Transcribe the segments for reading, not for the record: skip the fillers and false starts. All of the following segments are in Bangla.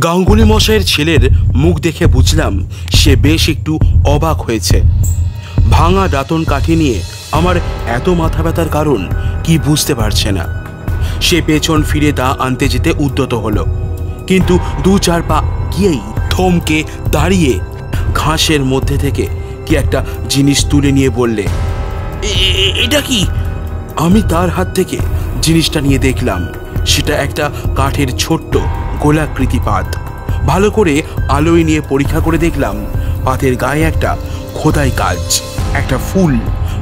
গাঙ্গুলি মশাইয়ের ছেলের মুখ দেখে বুঝলাম সে বেশ একটু অবাক হয়েছে। ভাঙা দাঁতন কাঠি নিয়ে আমার এত মাথা ব্যথার কারণ কি বুঝতে পারছে না। সে পেছন ফিরে দা আনতে যেতে উদ্যত হলো, কিন্তু দু চার পা গিয়েই থমকে দাঁড়িয়ে ঘাসের মধ্যে থেকে কি একটা জিনিস তুলে নিয়ে বললে, এটা কি? আমি তার হাত থেকে জিনিসটা নিয়ে দেখলাম সেটা একটা কাঠের ছোট্ট গোলাকৃতি পাত। ভালো করে আলোয় নিয়ে পরীক্ষা করে দেখলাম পাতের গায়ে একটা খোদাই কাজ, একটা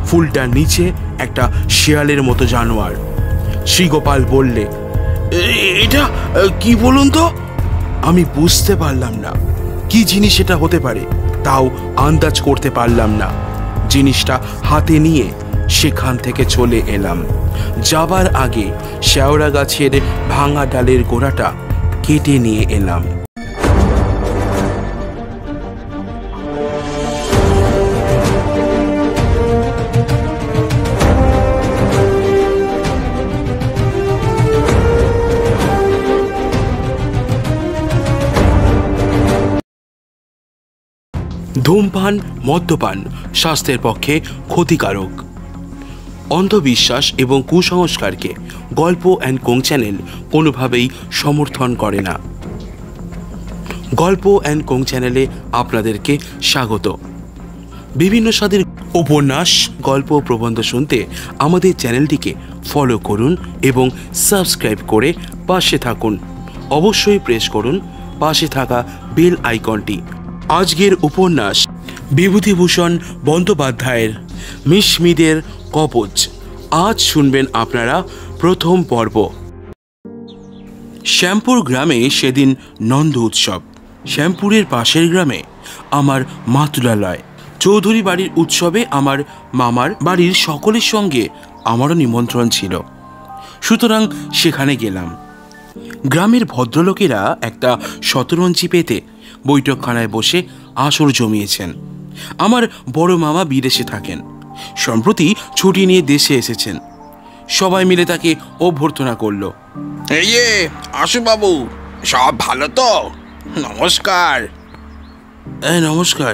ফুলটার নিচে একটা শেয়ালের মতো জানোয়ার। শ্রীগোপাল বললে, এটা কি বলুন তো? আমি বুঝতে পারলাম না কি জিনিস এটা হতে পারে, তাও আন্দাজ করতে পারলাম না। জিনিসটা হাতে নিয়ে সেখান থেকে চলে এলাম। যাবার আগে শেওড়া গাছের ভাঙা ডালের গোড়াটা কেটে নিয়ে এলাম। ধূমপান মদ্যপান স্বাস্থ্যের পক্ষে ক্ষতিকারক। অন্ধবিশ্বাস এবং কুসংস্কারকে গল্প অ্যান্ড কোং চ্যানেল কোনোভাবেই সমর্থন করে না। গল্প অ্যান্ড কোং চ্যানেলে আপনাদেরকে স্বাগত। বিভিন্ন স্বাদের উপন্যাস, গল্প, প্রবন্ধ শুনতে আমাদের চ্যানেলটিকে ফলো করুন এবং সাবস্ক্রাইব করে পাশে থাকুন। অবশ্যই প্রেস করুন পাশে থাকা বেল আইকনটি। আজকের উপন্যাস বিভূতিভূষণ বন্দ্যোপাধ্যায়ের মিশমিদের কবচ। আজ শুনবেন আপনারা প্রথম পর্ব। শ্যামপুর গ্রামে সেদিন নন্দ উৎসব। শ্যামপুরের পাশের গ্রামে আমার মাতুলালয়। চৌধুরী বাড়ির উৎসবে আমার মামার বাড়ির সকলের সঙ্গে আমারও নিমন্ত্রণ ছিল, সুতরাং সেখানে গেলাম। গ্রামের ভদ্রলোকেরা একটা শতরঞ্চি পেতে বৈঠকখানায় বসে আসর জমিয়েছেন। আমার বড় মামা বিদেশে থাকেন, সম্প্রতি ছুটি নিয়ে দেশে এসেছেন। সবাই মিলে তাকে অভ্যর্থনা করল। এই যে আশু বাবু, সব ভালো তো? নমস্কার। নমস্কার।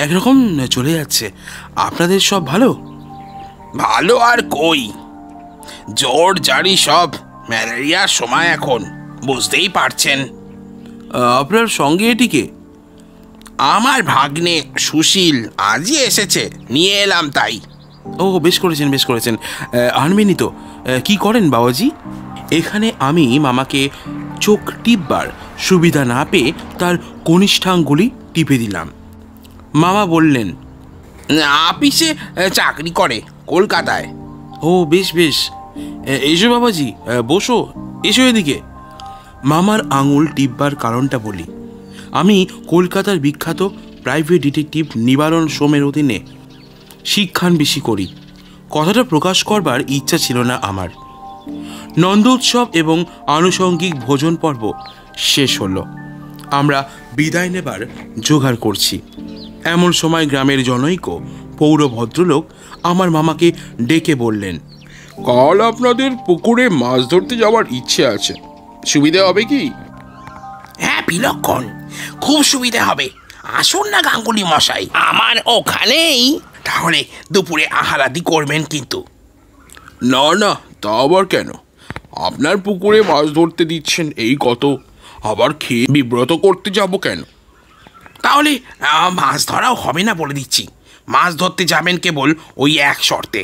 একরকম চলে যাচ্ছে। আপনাদের সব ভালো? ভালো আর কই, জোর জারি সব। ম্যালেরিয়ার সময় এখন, বুঝতেই পারছেন। আপনার সঙ্গে এটিকে? আমার ভাগ্নে সুশীল আজই এসেছে, নিয়ে এলাম তাই। ও, বেশ করেছেন বেশ করেছেন। আনবেনই তো। কি করেন বাবাজি? এখানে আমি মামাকে চোখ টিপবার সুবিধা না পেয়ে তার কনিষ্ঠাঙ্গুলি টিপে দিলাম। মামা বললেন, আপিসে চাকরি করে কলকাতায়। ও বেশ বেশ। এসো বাবাজি, বসো, এসো এদিকে। মামার আঙুল টিপবার কারণটা বলি। আমি কলকাতার বিখ্যাত প্রাইভেট ডিটেকটিভ নিবারণ সোমের অধীনে শিক্ষানবিশি করি। কথাটা প্রকাশ করবার ইচ্ছা ছিল না আমার। নন্দ উৎসব এবং আনুষঙ্গিক ভোজন পর্ব শেষ হলো। আমরা বিদায় নেবার জোগাড় করছি। এমন সময় গ্রামের জনৈক পৌর ভদ্রলোক আমার মামাকে ডেকে বললেন, কাল আপনাদের পুকুরে মাছ ধরতে যাওয়ার ইচ্ছে আছে, সুবিধা হবে কি? হ্যাঁ বিলক্ষণ, খুব সুবিধা হবে। আসুন না গাঙ্গুলি মশাই, আমার ওখানেই। তাহলে দুপুরে আহারাদি করবেন কিন্তু? না না, তা আবার কেন? আপনার পুকুরে মাছ ধরতে দিচ্ছেন এই কত, আবার খেয়ে বিব্রত করতে যাব কেন? তাহলে মাছ ধরাও হবে না বলে দিচ্ছি। মাছ ধরতে যাবেন কেবল ওই এক শর্তে।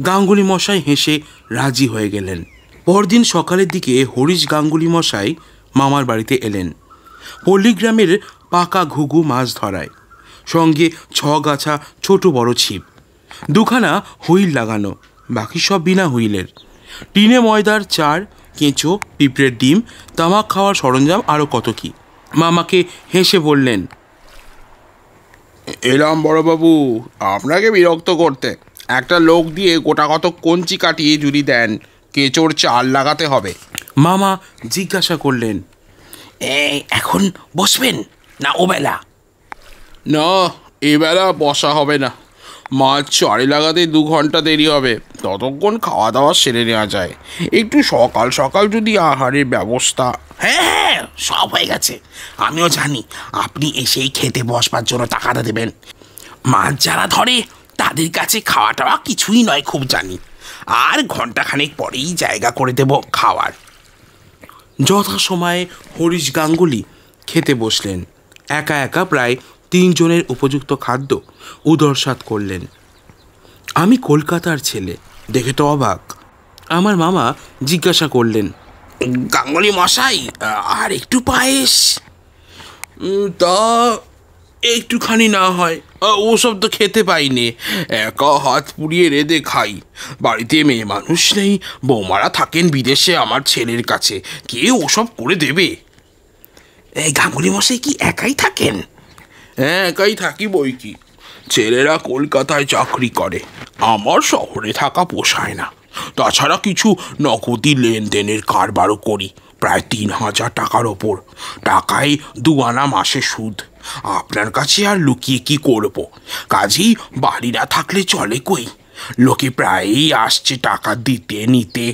গাঙ্গুলি মশাই হেসে রাজি হয়ে গেলেন। পরদিন সকালের দিকে হরিশ গাঙ্গুলি মশাই মামার বাড়িতে এলেন। পল্লীগ্রামের পাকা ঘুঘু মাছ ধরায়, সঙ্গে 6 গাছা ছোট বড় ছিপ, 2খানা হুইল লাগানো, বাকি সব বিনা হুইলের। টিনে ময়দার চার, কেঁচো, পিঁপড়ের ডিম, তামাক খাওয়ার সরঞ্জাম, আরও কত কি। মামাকে হেসে বললেন, এলাম বড়বাবু আপনাকে বিরক্ত করতে। একটা লোক দিয়ে গোটা কত কঞ্চি কাটিয়ে যদি দেন, কেঁচোর চাল লাগাতে হবে। মামা জিজ্ঞাসা করলেন, এখন বসবেন না ওবেলা? না, এবেলা বসা হবে না। মাছ চারে লাগাতে 2 ঘন্টা দেরি হবে, ততক্ষণ খাওয়া দাওয়া সেরে নেওয়া যায়। একটু সকাল সকাল যদি আহারের ব্যবস্থা। হ্যাঁ হ্যাঁ, সব হয়ে গেছে। আমিও জানি আপনি এসেই খেতে বসবার জন্য টাকাটা দেবেন। মাছ যারা ধরে তাদের কাছে খাওয়া টাওয়া কিছুই নয়, খুব জানি। আর ঘন্টাখানেক পরেই জায়গা করে দেব খাওয়ার। যথাসময়ে হরিশ গাঙ্গুলি খেতে বসলেন। একা একা প্রায় 3 জনের উপযুক্ত খাদ্য উদরসাৎ করলেন। আমি কলকাতার ছেলে দেখে তো অবাক। আমার মামা জিজ্ঞাসা করলেন, গাঙ্গুলি মশাই, আর একটু পায়েস? তা একটুখানি না হয়? ওসব তো খেতে পাইনি, একা হাত পুড়িয়ে রেঁধে খাই। বাড়িতে মেয়ে মানুষ নেই, বৌমারা থাকেন বিদেশে আমার ছেলের কাছে, কে ওসব করে দেবে? এই গাঙ্গুলি মশাই কি একাই থাকেন? হ্যাঁ, একাই থাকি বই কি। ছেলেরা কলকাতায় চাকরি করে, আমার শহরে থাকা পোষায় না। তাছাড়া কিছু নগদি লেনদেনের কারবারও করি, প্রায় 3,000 টাকার ওপর। টাকায় 2 আনা মাসে সুদ। আপনার কাছে আর লুকিয়ে কি করব? কাজেই বাড়ি না থাকলে চলে কই? লোকে প্রায়ই আসছে টাকা দিতে নিতে।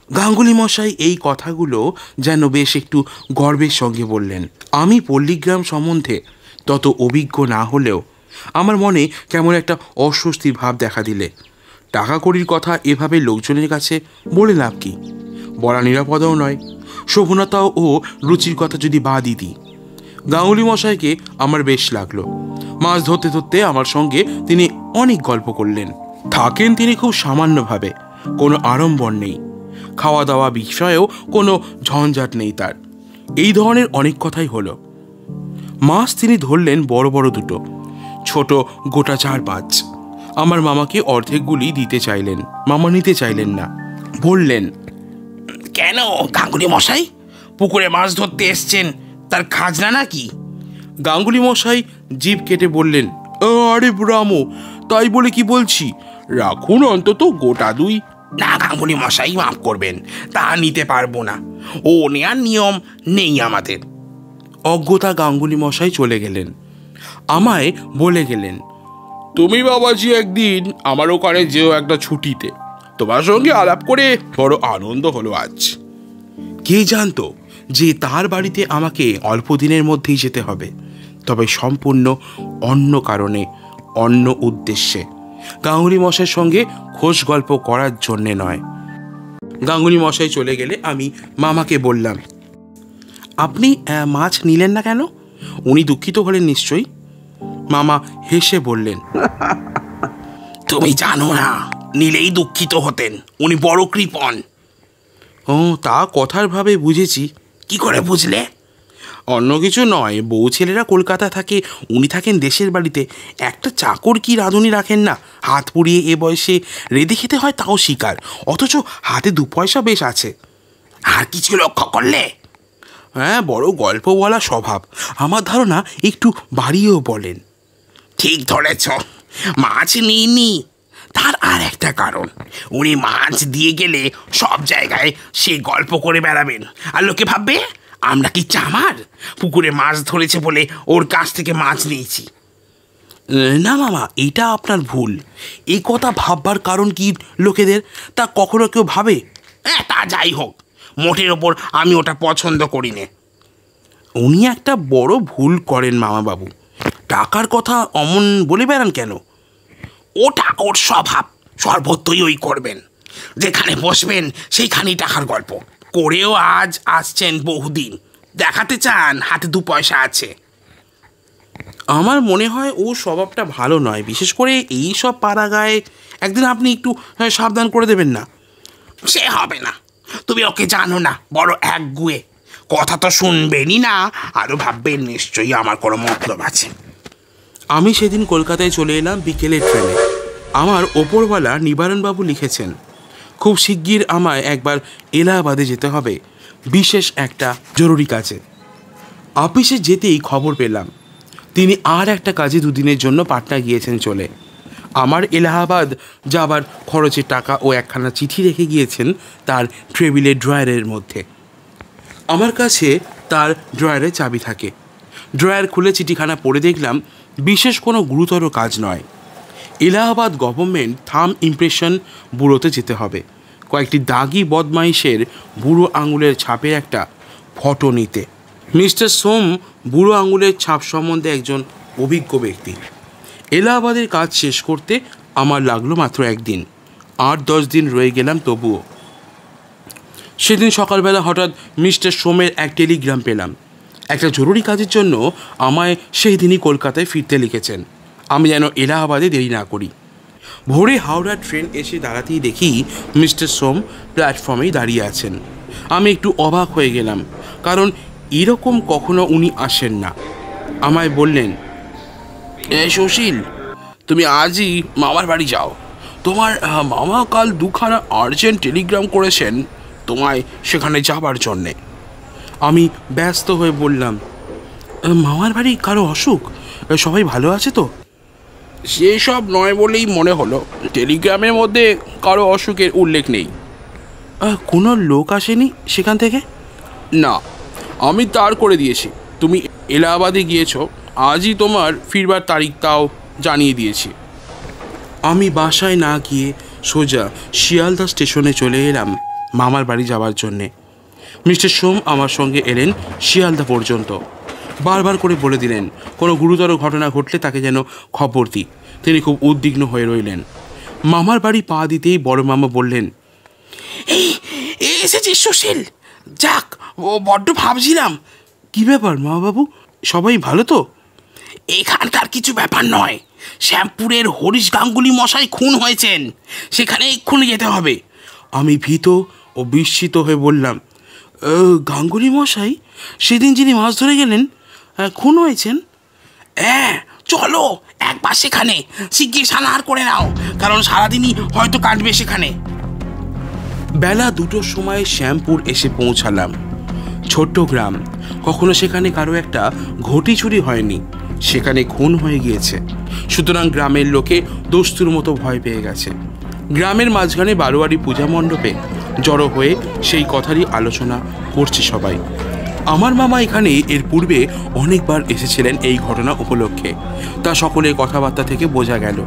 গাঙ্গুলি মশাই এই কথাগুলো যেন বেশ একটু গর্বের সঙ্গে বললেন। আমি পল্লীগ্রাম সম্বন্ধে তত অভিজ্ঞ না হলেও আমার মনে কেমন একটা অস্বস্তির ভাব দেখা দিলে। টাকা কড়ির কথা এভাবে লোকজনের কাছে বলে লাভ কি? বলা নিরাপদও নয়। শোভনতা ও রুচির কথা যদি বাদই দিই। গাঙ্গুলি মশাইকে আমার বেশ লাগলো। মাছ ধরতে ধরতে আমার সঙ্গে তিনি অনেক গল্প করলেন। থাকেন তিনি খুব সামান্যভাবে, কোনো আড়ম্বর নেই। খাওয়া দাওয়া বিষয়েও কোনো ঝঞ্ঝাট নেই তার। এই ধরনের অনেক কথাই হলো। মাছ তিনি ধরলেন বড় বড় 2, ছোট গোটা 4-5। আমার মামাকে অর্ধেকগুলি দিতে চাইলেন, মামা নিতে চাইলেন না। বললেন, কেন গাঙ্গুলি মশাই, পুকুরে মাছ ধরতে এসছেন, তার খাজনা নাকি? গাঙ্গুলি মশাই জিভ কেটে বললেন, আরে রামো, তাই বলে কি বলছি, রাখুন অন্তত গোটা 2। না গাঙ্গুলি মশাই, মাফ করবেন, তা নিতে পারবো না। ও নেয়ার নিয়ম নেই আমাদের। অজ্ঞতা গাঙ্গুলি মশাই চলে গেলেন। আমায় বলে গেলেন, তুমি বাবাজি একদিন আমার ওখানে যেও একটা ছুটিতে, তোমার সঙ্গে আলাপ করে বড় আনন্দ হলো আজ। কে জানতো যে তার বাড়িতে আমাকে অল্প দিনের মধ্যেই যেতে হবে, তবে সম্পূর্ণ অন্য কারণে, অন্য উদ্দেশ্যে। গাঙ্গুলি মশাইয়ের সঙ্গে খোশ গল্প করার জন্যে নয়। গাঙ্গুলি মশাই চলে গেলে আমি মামাকে বললাম, আপনি মাছ নিলেন না কেন? উনি দুঃখিত হলেন নিশ্চয়ই। মামা হেসে বললেন, তুমি জানো না, নিলেই দুঃখিত হতেন, উনি বড় কৃপণ। ও, তা কথার ভাবে বুঝেছি। কি করে বুঝলে? অন্য কিছু নয়, বউ ছেলেরা কলকাতা থাকে, উনি থাকেন দেশের বাড়িতে। একটা চাকর কি রাঁধুনি রাখেন না? হাত পুড়িয়ে এ বয়সে রেঁধে খেতে হয়, তাও শিকার, অথচ হাতে 2 পয়সা বেশ আছে। আর কিছু লক্ষ্য করলে? হ্যাঁ, বড় গল্প বলা স্বভাব। আমার ধারণা একটু বাড়িয়েও বলেন। ঠিক ধরেছ, মাছ নিইনি তার আর একটা কারণ, উনি মাছ দিয়ে গেলে সব জায়গায় সে গল্প করে বেড়াবেন, আর লোকে ভাববে আমরা কি চামার, পুকুরে মাছ ধরেছে বলে ওর কাছ থেকে মাছ নিয়েছি। না মামা, এটা আপনার ভুল। এই কথা ভাববার কারণ কি লোকেদের, তা কখনো কেউ ভাবে? হ্যাঁ, তা যাই হোক, মোটের ওপর আমি ওটা পছন্দ করি নে। উনি একটা বড় ভুল করেন মামাবাবু। টাকার কথা অমন বলে বেড়ান কেন? ওটা ওর স্বভাব, সর্বত্রই ওই করবেন। যেখানে বসবেন সেইখানেই টাকার গল্প করেও আজ আসছেন বহুদিন, দেখাতে চান হাতে 2 পয়সা আছে। আমার মনে হয় ও স্বভাবটা ভালো নয়, বিশেষ করে এই সব পাড়া গায়ে। একদিন আপনি একটু সাবধান করে দেবেন না? সে হবে না, তুমি ওকে জানো না, বড় একগুঁয়ে। কথা তো শুনবেনই না, আরও ভাববেন নিশ্চয়ই আমার কোনো মতলব আছে। আমি সেদিন কলকাতায় চলে এলাম বিকেলের ট্রেনে। আমার ওপরওয়ালা নিবারণবাবু লিখেছেন, খুব শিগগির আমায় একবার এলাহাবাদে যেতে হবে, বিশেষ একটা জরুরি কাজে। অফিসে যেতেই খবর পেলাম তিনি আর একটা কাজে 2 দিনের জন্য পাটনা গিয়েছেন চলে। আমার এলাহাবাদ যাবার খরচের টাকা ও একখানা চিঠি রেখে গিয়েছেন তার টেবিলের ড্রয়ারের মধ্যে। আমার কাছে তার ড্রয়ারের চাবি থাকে। ড্রয়ার খুলে চিঠিখানা পড়ে দেখলাম বিশেষ কোনো গুরুতর কাজ নয়। এলাহাবাদ গভর্নমেন্ট থাম ইমপ্রেশন ব্যুরোতে যেতে হবে কয়েকটি দাগি বদমাইশের বুড়ো আঙুলের ছাপের একটা ফটো নিতে। মিস্টার সোম বুড়ো আঙুলের ছাপ সম্বন্ধে একজন অভিজ্ঞ ব্যক্তি। এলাহাবাদের কাজ শেষ করতে আমার লাগলো মাত্র একদিন। 8-10 দিন রয়ে গেলাম তবুও। সেদিন সকালবেলা হঠাৎ মিস্টার সোমের এক টেলিগ্রাম পেলাম। একটা জরুরি কাজের জন্য আমায় সেই দিনই কলকাতায় ফিরতে লিখেছেন। আমি যেন এলাহাবাদে দেরি না করি। ভোরে হাওড়া ট্রেন এসে দাঁড়াতেই দেখি মিস্টার সোম প্ল্যাটফর্মেই দাঁড়িয়ে আছেন। আমি একটু অবাক হয়ে গেলাম, কারণ এরকম কখনো উনি আসেন না। আমায় বললেন, সুশীল, তুমি আজই মামার বাড়ি যাও। তোমার মামা কাল 2খানা আর্জেন্ট টেলিগ্রাম করেছেন তোমায় সেখানে যাবার জন্যে। আমি ব্যস্ত হয়ে বললাম, মামার বাড়ি কারো অসুখ? সবাই ভালো আছে তো? সেসব নয় বলেই মনে হলো, টেলিগ্রামের মধ্যে কারো অসুখের উল্লেখ নেই। কোনো লোক আসেনি সেখান থেকে? না, আমি তার করে দিয়েছি। তুমি এলাহাবাদে গিয়েছো, আজই তোমার ফিরবার তারিখটাও জানিয়ে দিয়েছি। আমি বাসায় না গিয়ে সোজা শিয়ালদা স্টেশনে চলে এলাম মামার বাড়ি যাওয়ার জন্যে। মিস্টার সোম আমার সঙ্গে এলেন শিয়ালদা পর্যন্ত। বারবার করে বলে দিলেন কোনো গুরুতর ঘটনা ঘটলে তাকে যেন খবর দিই। তিনি খুব উদ্বিগ্ন হয়ে রইলেন। মামার বাড়ি পা দিতেই বড় মামা বললেন, এই এসেছিস সুশীল? যাক, ও বড্ড ভাবছিলাম। কি ব্যাপার মামাবাবু, সবাই ভালো তো? এখানকার কিছু ব্যাপার নয়, শ্যামপুরের হরিশ গাঙ্গুলি মশাই খুন হয়েছেন, সেখানে এক্ষুনি যেতে হবে। আমি ভীত ও বিস্মিত হয়ে বললাম, গাঙ্গুলি মশাই? সেদিন যিনি মাছ ধরে গেলেন, খুন হয়েছেন? হ্যাঁ, চলো একবার সেখানে শিগগির সানাহার করে নাও, কারণ সারাদিনই হয়তো কাটবে সেখানে। বেলা 2টোর সময় শ্যামপুর এসে পৌঁছালাম। ছোট্ট গ্রাম, কখনো সেখানে কারো একটা ঘটি চুরি হয়নি, সেখানে খুন হয়ে গিয়েছে। সুতরাং গ্রামের লোকে দস্তুর মতো ভয় পেয়ে গেছে। গ্রামের মাঝখানে বারোয়ারি পূজা মণ্ডপে জড়ো হয়ে সেই কথারই আলোচনা করছে সবাই। আমার মামা এখানে এর পূর্বে অনেকবার এসেছিলেন এই ঘটনা উপলক্ষে। তা সকলের কথাবার্তা থেকে বোঝা গেল।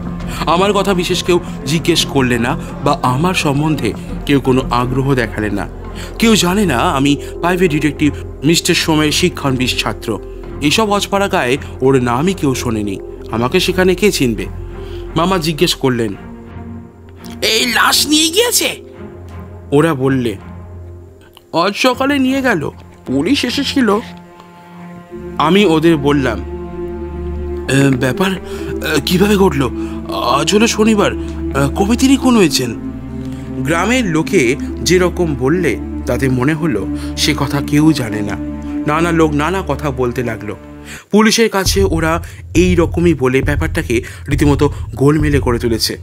আমার কথা বিশেষ কেউ জিজ্ঞেস করলে না, বা আমার সম্বন্ধে কেউ কোনো আগ্রহ দেখালে না। কেউ জানে না আমি প্রাইভেট ডিটেকটিভ মিস্টার সোমের শিক্ষানবিশ ছাত্র। এসব অজপাড়া গায়ে ওর নামই কেউ শোনেনি। আমাকে সেখানে কে চিনবে? মামা জিজ্ঞেস করলেন, এই লাশ নিয়ে গিয়েছে? ওরা বললে, আজ সকালে নিয়ে গেল, পুলিশ এসেছিল। আমি ওদের বললাম, ব্যাপার কিভাবে ঘটলো? আজ হলো শনিবার, কবে তিনি খুন হয়েছেন? গ্রামের লোকে যেরকম বললে তাতে মনে হলো সে কথা কেউ জানে না। নানা লোক নানা কথা বলতে লাগলো। পুলিশের কাছে ওরা এই রকমই বলে ব্যাপারটাকে রীতিমতো গোলমেলে করে তুলেছে।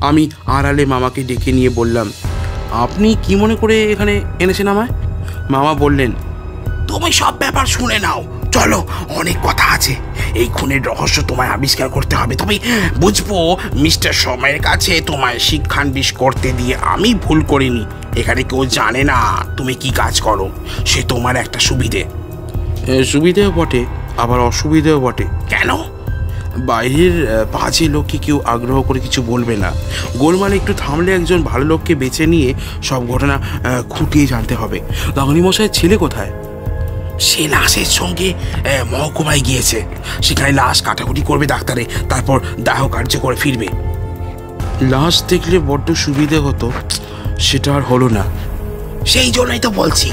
আমি আড়ালে মামাকে ডেকে নিয়ে বললাম, আপনি কি মনে করে এখানে এনেছেন আমায়? মামা বললেন, তুমি সব ব্যাপার শুনে নাও, চলো, অনেক কথা আছে। এই খুনের রহস্য তোমায় আবিষ্কার করতে হবে, তবে বুঝবো মিস্টার সোমের কাছে তোমায় শিক্ষানবিশ করতে দিয়ে আমি ভুল করিনি। এখানে কেউ জানে না তুমি কি কাজ করো, সে তোমার একটা সুবিধে। সুবিধেও বটে, আবার অসুবিধেও বটে। কেন? বাইরের বাজে লোককে কেউ আগ্রহ করে কিছু বলবে না। গোলমালে একটু থামলে একজন ভালো লোককে বেছে নিয়ে সব ঘটনা খুঁটিয়ে জানতে হবে। গাঙ্গুলি মশাইয়ের ছেলে কোথায়? সে লাশের সঙ্গে মহকুমায় গিয়েছে, সেখানে লাশ কাটাকুটি করবে ডাক্তারে, তারপর দাহ কার্য করে ফিরবে। লাশ দেখলে বড্ড সুবিধে হতো, সেটা আর হলো না। সেই জন্যই তো বলছি,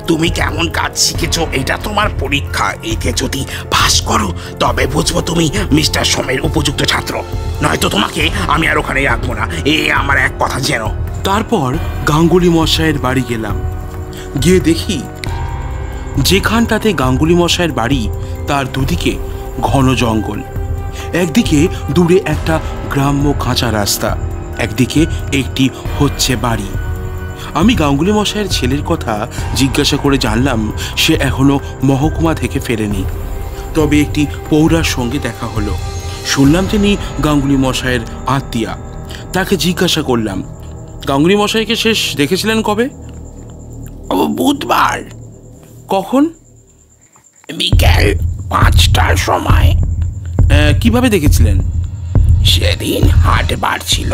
তুমি কেমন কাজ শিখেছো এটা তোমার পরীক্ষা। এতে যদি পাস করো তবে বুঝবো তুমি মিস্টার সোমের উপযুক্ত ছাত্র, নয়তো তোমাকে আমি আর ওখানে রাখবো না, এ আমার এক কথা যেন। তারপর গাঙ্গুলি মশাইয়ের বাড়ি গেলাম। গিয়ে দেখি যেখানটাতে গাঙ্গুলি মশাইয়ের বাড়ি তার দুদিকে ঘন জঙ্গল। একদিকে দূরে একটা গ্রাম্য কাঁচা রাস্তা, একদিকে একটি হচ্ছে বাড়ি। আমি গাঙ্গুলি মশাইয়ের ছেলের কথা জিজ্ঞাসা করে জানলাম সে এখনো মহকুমা থেকে ফেরেনি। তবে একটি পৌরার সঙ্গে দেখা হলো। শুনলাম তিনি গাঙ্গুলি মশাইয়ের আত্মীয়া। তাকে জিজ্ঞাসা করলাম, গাঙ্গুলি মশাইকে শেষ দেখেছিলেন কবে? বুধবার। কখন? বিকেল 5টার সময়। কিভাবে দেখেছিলেন? সেদিন হাট বার ছিল।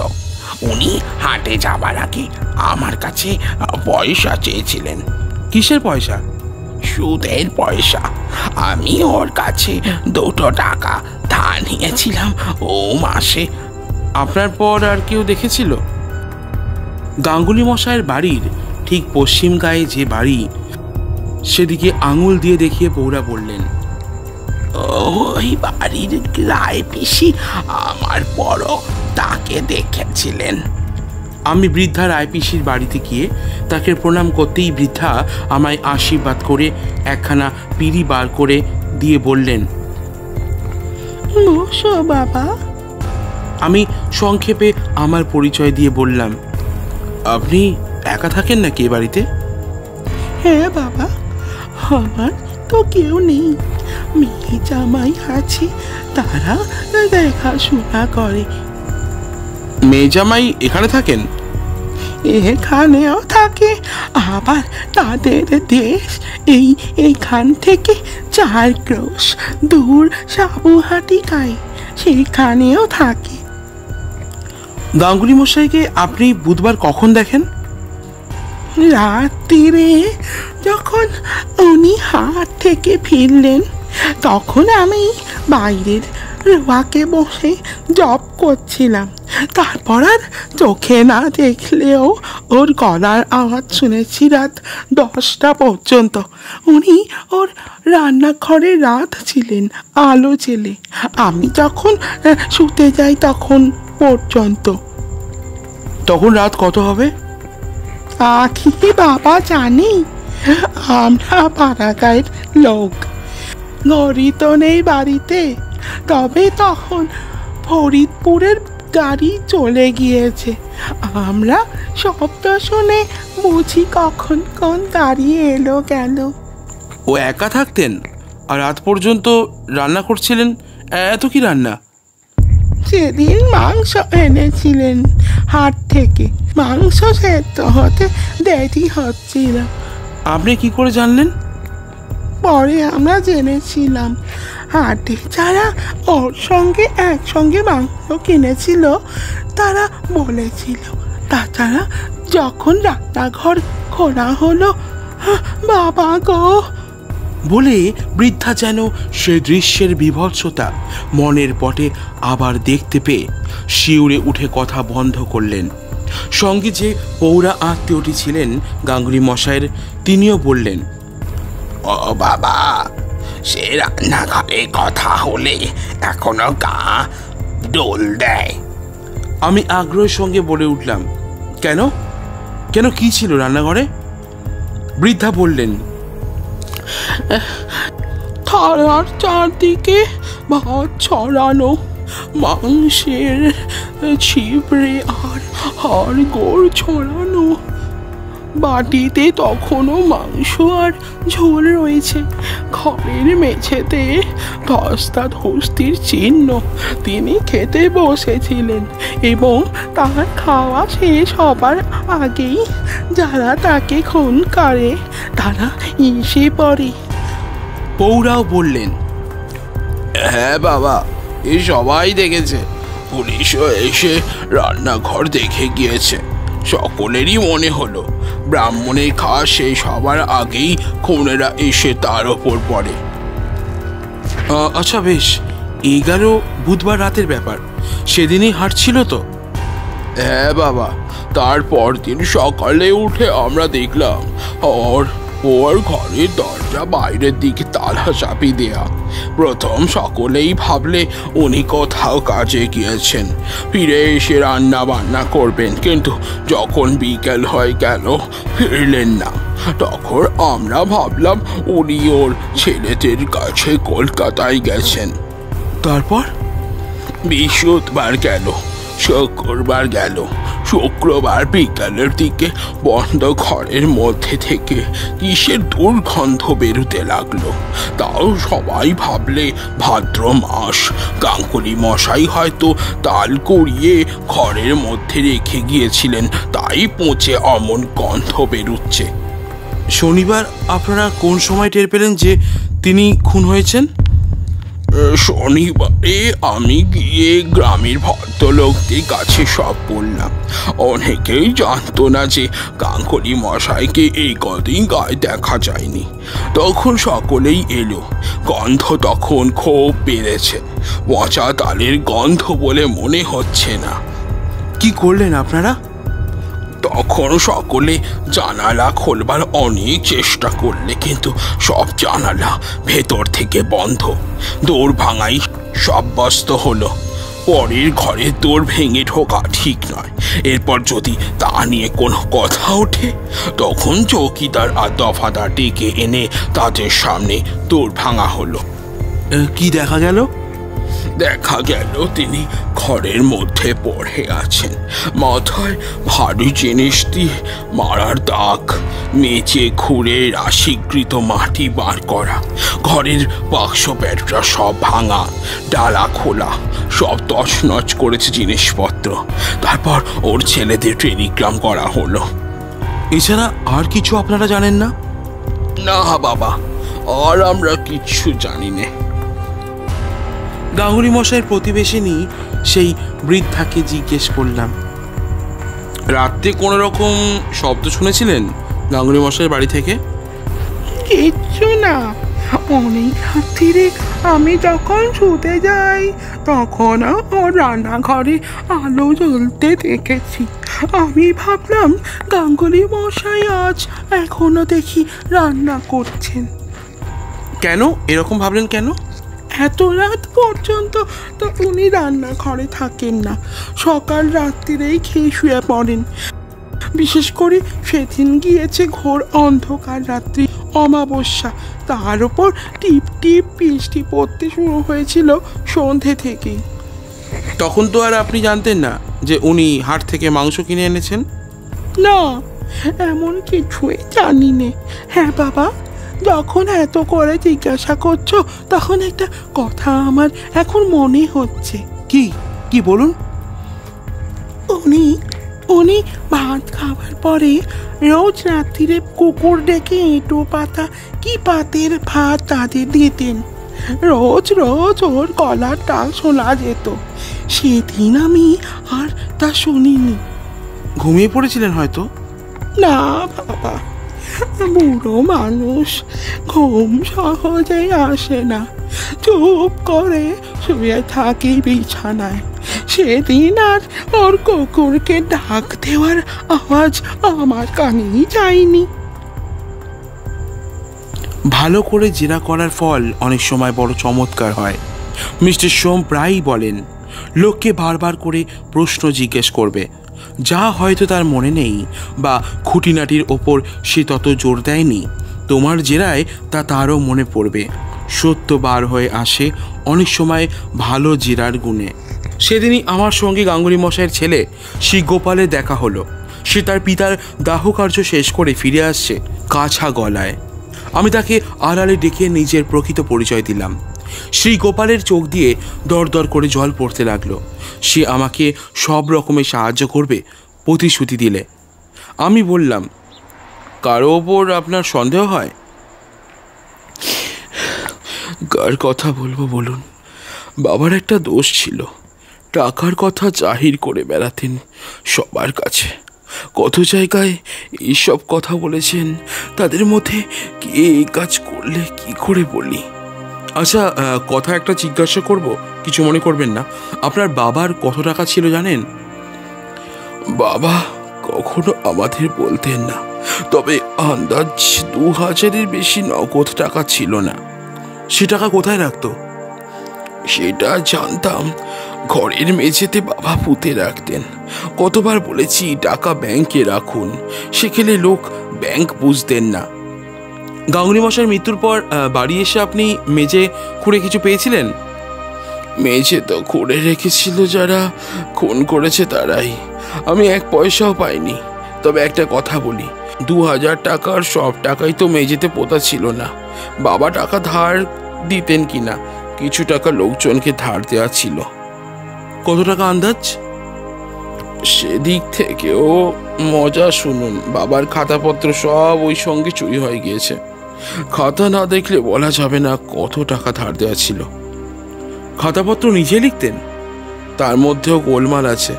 উনি হাটে যাবার আগে আমার কাছে পয়সা চেয়েছিলেন। কিসের পয়সা? সুদের পয়সা। আমি ওর কাছে 2 টাকা ধার নিয়েছিলাম ও মাসে। আপনার পর আর কেউ দেখেছিল? গাঙ্গুলি মশাইয়ের বাড়ির ঠিক পশ্চিম গায়ে যে বাড়ি, সেদিকে আঙুল দিয়ে দেখিয়ে পৌরা বললেন, ওই বাড়ির রায় পিসি আমার বড় তাকে দেখেছিলেন। আমি বৃদ্ধা রায়পিসির বাড়িতে গিয়ে তাকে প্রণাম করতেই বৃদ্ধা আমায় আশীর্বাদ করে একখানা পিঁড়ি বার করে দিয়ে বললেন, বসো বাবা। আমি সংক্ষেপে আমার পরিচয় দিয়ে বললাম, আপনি একা থাকেন নাকি এ বাড়িতে? হ্যাঁ বাবা, আমার তো কেউ নেই, মেয়ে জামাই আছে, তারা দেখাশোনা করে। মেয়ে জামাই এখানে থাকেন? এখানেও থাকে, আবার তাদের দেশ এইখান থেকে 4 ক্রোশ দূর সাবুহাটিকায়, সেখানেও থাকে। গাঙ্গুলি মশাইকে আপনি বুধবার কখন দেখেন? রাত্রিরে যখন উনি হাট থেকে ফিরলেন, তখন আমি বাইরের রোয়াকে বসে জব করছিলাম। তারপর আর চোখে না দেখলেও ওর গলার আওয়াজ শুনেছি রাত 10টা পর্যন্ত। উনি ওর রান্নাঘরে রাত ছিলেন আলো জ্বেলে, আমি যখন শুতে যাই তখন পর্যন্ত। তখন রাত কত হবে? আখি বাবা জানি, আমরা পাড়াগাঁয়ের লোক, ঘড়ি তো নেই বাড়িতে। তবে তখন ফরিদপুরের গাড়ি চলে গিয়েছে, আমরা শব্দ শুনে বুঝি কখন কোন গাড়ি এলো গেল। ও একা থাকতেন আর রাত পর্যন্ত রান্না করছিলেন? এত কি রান্না? সেদিন মাংস এনেছিলেন হাট থেকে, মাংস সেদ্ধ হতে দেরি হচ্ছিল। আপনি কি করে জানলেন? পরে আমরা জেনেছিলাম, হাটে যারা ওর সঙ্গে একসঙ্গে মাংস কিনেছিল তারা বলেছিল। তাছাড়া যখন রান্নাঘর খোলা হলো, বাবা গো বলে বৃদ্ধা যেন সে দৃশ্যের বিভৎসতা মনের পটে আবার দেখতে পেয়ে শিউরে উঠে কথা বন্ধ করলেন। সঙ্গে যে পৌরা আত্মীয়টি ছিলেন গাঙ্গুলি মশাইয়ের, তিনিও বললেন, ও বাবা, সে রান্নাঘরে কথা হলে এখনো গা ডোল দেয়। আমি আগ্রহের সঙ্গে বলে উঠলাম, কেন কেন কি ছিল রান্নাঘরে? বৃদ্ধা বললেন, থালার চারদিকে ভাত ছড়ানো, মাংসের ছিপড়ে আর হাড়গোড় ছড়ানো, বাটিতে তখনও মাংস আর ঝোল রয়েছে। ঘরের মেঝেতে ধস্তাধস্তির চিহ্ন। তিনি খেতে বসেছিলেন এবং তার খাওয়া শেষ হবার আগেই যারা তাকে খুন করে তারা এসে পড়ে। পৌরাও বললেন, হ্যাঁ বাবা, এ সবাই দেখেছে। পুলিশও এসে রান্নাঘর দেখে গিয়েছে। সকলেরই মনে হলো ব্রাহ্মণের খাওয়া শেষ হবার আগেই খুনেরা এসে তার ওপর পড়ে। আচ্ছা বেশ, এই গেল বুধবার রাতের ব্যাপার। সেদিনই হাট ছিল তো? হ্যাঁ বাবা, তারপর দিন সকালে উঠে আমরা দেখলাম ওর ঘরের দরজা বাইরের দিকে তালা চাপি দেয়া। প্রথম সকলেই ভাবলে উনি কোথাও কাজে গিয়েছেন, ফিরে এসে রান্না বান্না করবেন, কিন্তু যখন বিকেল হয়ে গেল ফিরলেন না। তখন আমরা ভাবলাম উনি ওর ছেলেদের কাছে কলকাতায় গেছেন। তারপর বৃহস্পতিবার গেল, শুক্রবার গেল, শুক্রবার বিকালের দিকে বন্ধ ঘরের মধ্যে থেকে কিসের দুর্গন্ধ বেরোতে লাগলো। তাও সবাই ভাবলে ভাদ্র মাস, গাঙ্গুলি মশাই হয়তো তাল কুড়িয়ে ঘরের মধ্যে রেখে গিয়েছিলেন, তাই পচে অমন গন্ধ বেরোচ্ছে। শনিবার আপনারা কোন সময় টের পেলেন যে তিনি খুন হয়েছেন? শনিবারে আমি গিয়ে গ্রামের ভদ্রলোকদের কাছে সব বললাম। অনেকেই জানতো না যে গাঙ্গুলি মশাইকে এই কদিন গায়ে দেখা যায়নি। তখন সকলেই এলো। গন্ধ তখন খুব বেড়েছে, পচা তালের গন্ধ বলে মনে হচ্ছে না। কি করলেন আপনারা? তখন সকলে জানালা খোলবার অনেক চেষ্টা করলে, কিন্তু সব জানালা ভেতর থেকে বন্ধ। দৌড় ভাঙাই সাব্যস্ত হলো। পরের ঘরে দৌড় ভেঙে ঢোকা ঠিক নয়। এরপর যদি তা নিয়ে কোনো কথা ওঠে, তখন চৌকিদার আর দফাদার ডেকে এনে তাদের সামনে দৌড় ভাঙা হলো। কি দেখা গেল? দেখা গেল তিনি ঘরের মধ্যে পড়ে আছেন। মাথায় ভারী জিনিস দিয়ে মারার দাগ, মেঝে খুঁড়ে রাশিকৃত মাটি বার করা, ঘরের বাক্স প্যাটরা সব ভাঙা, ডালা খোলা, সব তছনছ করেছে জিনিসপত্র। তারপর ওর ছেলেদের টেলিগ্রাম করা হলো। এছাড়া আর কিছু আপনারা জানেন না? না বাবা, আর আমরা কিচ্ছু জানি না। গাঙ্গুলি মশাইয়ের প্রতিবেশিনী সেই বৃদ্ধাকে জিজ্ঞেস করলাম, রাত্রে কোনো রকম শব্দ শুনেছিলেন গাঙ্গুলি মশাইয়ের বাড়ি থেকে? কিচ্ছু না। অনেক রাত্রিরে আমি যখন শুতে যাই, তখন ওর রান্নাঘরে আলো জ্বলতে দেখেছি। আমি ভাবলাম গাঙ্গুলি মশাই আজ এখনো দেখি রান্না করছেন। কেন এরকম ভাবলেন কেন? এত রাত পর্যন্ত তো উনি রান্নাঘরে থাকেন না, সকাল রাত্রিরেই খেয়ে শুয়ে পড়েন। বিশেষ করে সেদিন গিয়েছে ঘোর অন্ধকার রাত্রি, অমাবস্যা, তার উপর টিপ টিপ বৃষ্টি পড়তে শুরু হয়েছিল সন্ধে থেকেই। তখন তো আর আপনি জানতেন না যে উনি হাট থেকে মাংস কিনে এনেছেন? না, এমন কিছুই জানি নে। হ্যাঁ বাবা, যখন এত করে জিজ্ঞাসা করছো, তখন একটা কথা আমার এখন মনে হচ্ছে। কি কি বলুন। উনি ভাত খাবার পরে রোজ রাত্রিরে কুকুর ডেকে এঁটো পাতা কি পাতের ভাত তাদের দিতেন। রোজ রোজ ওর গলার টাল শোনা যেত। সেদিন আমি আর তা শুনিনি। ঘুমিয়ে পড়েছিলেন হয়তো? না বাবা, বুড়ো মানুষ, ঘুম সহজেই আসে না। চুপ করে শুয়ে থাকি বিছানায়। সেদিন আর ওর কুকুরকে ডাক দেওয়ার আওয়াজ আমার কানেই যায়নি। ভালো করে জেরা করার ফল অনেক সময় বড় চমৎকার হয়। মিস্টার সোম প্রায়ই বলেন, লোককে বারবার করে প্রশ্ন জিজ্ঞেস করবে, যা হয়তো তার মনে নেই বা খুঁটিনাটির ওপর সে তত জোর দেয়নি, তোমার জেরায় তা তারও মনে পড়বে। সত্য বার হয়ে আসে অনেক সময় ভালো জেরার গুণে। সেদিনই আমার সঙ্গে গাঙ্গুলি মশাইয়ের ছেলে শ্রী গোপালের দেখা হলো। সে তার পিতার দাহকার্য শেষ করে ফিরে আসছে কাছা গলায়। আমি তাকে আড়ালে ডেকে নিজের প্রকৃত পরিচয় দিলাম। শ্রী গোপালের চোখ দিয়ে দর দর করে জল পড়তে লাগলো। সে আমাকে সব রকমের সাহায্য করবে প্রতিশ্রুতি দিলে। আমি বললাম, কারো ওপর আপনার সন্দেহ হয়? কার কথা বলবো বলুন। বাবার একটা দোষ ছিল, টাকার কথা জাহির করে বেড়াতেন সবার কাছে। কত জায়গায় এইসব কথা বলেছেন, তাদের মধ্যে কে এই কাজ করলে কি করে বলি। আচ্ছা, কথা একটা জিজ্ঞাসা করব, কিছু মনে করবেন না। আপনার বাবার কত টাকা ছিল জানেন? বাবা কখনো আমাদের বলতেন না, তবে আন্দাজ 2000-এর বেশি নগদ টাকা ছিল না। সে টাকা কোথায় রাখতো? সেটা জানতাম, ঘরের মেঝেতে বাবা পুঁতে রাখতেন। কতবার বলেছি টাকা ব্যাংকে রাখুন, সেখানে লোক ব্যাংক বুঝতেন না। গাঙ্গুলি মশাইয়ের মৃত্যুর পর বাড়ি এসে আপনি মেঝে খুঁড়ে কিছু পেয়েছিলেন? মেঝে তো খুঁড়ে রেখেছিল যারা খুন করেছে তারাই, আমি 1 পয়সাও পাইনি। তবে একটা কথা বলি, 2000 টাকার সব টাকাই তো মেঝেতে পোতা ছিল না। বাবা টাকা ধার দিতেন কিনা, কিছু টাকা লোকজনকে ধার দেওয়া ছিল। কত টাকা আন্দাজ? সেদিক থেকেও মজা শুনুন, বাবার খাতাপত্র সব ওই সঙ্গে চুরি হয়ে গিয়েছে। খাতা না দেখলে বলা যাবে না কত টাকা ধার দেওয়া ছিল। খাতাপত্র নিজেই লিখতেন? তার মধ্যেও গোলমাল আছে।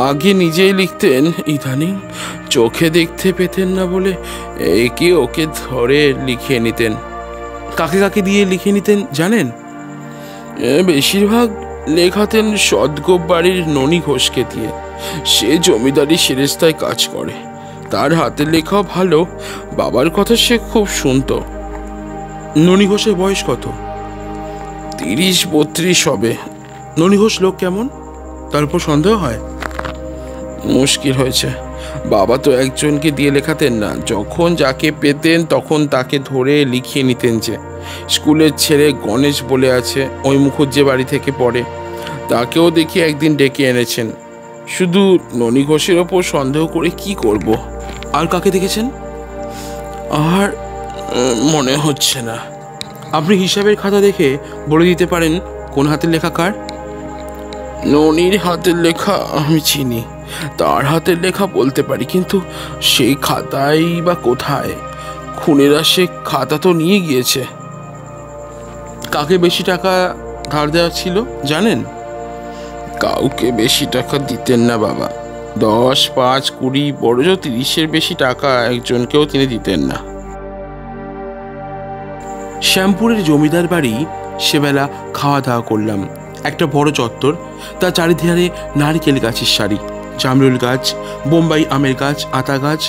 আগে নিজেই লিখতেন, ইদানিং চোখে দেখতে পেতেন না বলে একে ওকে ধরে লিখিয়ে নিতেন। কাকে কাকে দিয়ে লিখে নিতেন জানেন? বেশিরভাগ লেখাতেন সদগোপ বাড়ির ননি ঘোষকে দিয়ে। সে জমিদারি সেরেস্তায় কাজ করে, তার হাতের লেখাও ভালো। বাবার কথা সে খুব শুনতো। ননি ঘোষের বয়স কত? 30-32 হবে। ননি ঘোষ লোক কেমন? তার উপর সন্দেহ হয়। মুশকিল হয়েছে। বাবা তো একজনকে দিয়ে লেখাতেন না, যখন যাকে পেতেন তখন তাকে ধরে লিখিয়ে নিতেন। যে স্কুলের ছেলে গণেশ বলে আছে, ওই মুখুজ্জে বাড়ি থেকে পড়ে, তাকেও দেখি একদিন ডেকে এনেছেন। শুধু ননি ঘোষের ওপর সন্দেহ করে কি করব। আর কাকে দেখেছেন? আর মনে হচ্ছে না। আপনি হিসাবের খাতা দেখে বলে দিতে পারেন কোন হাতের লেখা কার? ননির হাতের লেখা আমি চিনি, তার হাতের লেখা বলতে পারি, কিন্তু সেই খাতাই বা কোথায়? খুনেরা সে খাতা তো নিয়ে গিয়েছে। কাকে বেশি টাকা ধার দেওয়া ছিল জানেন? কাউকে বেশি টাকা দিতেন না বাবা। 10, 5, 20, বড় জোর 30-এর বেশি টাকা একজনকেও তিনি দিতেন না। শ্যামপুরের জমিদার বাড়ি সেবেলা খাওয়া দাওয়া করলাম। একটা বড় চত্বর, তার চারিধারে নারকেল গাছের সারি, জামরুল গাছ, বোম্বাই আমের গাছ, আতা গাছ,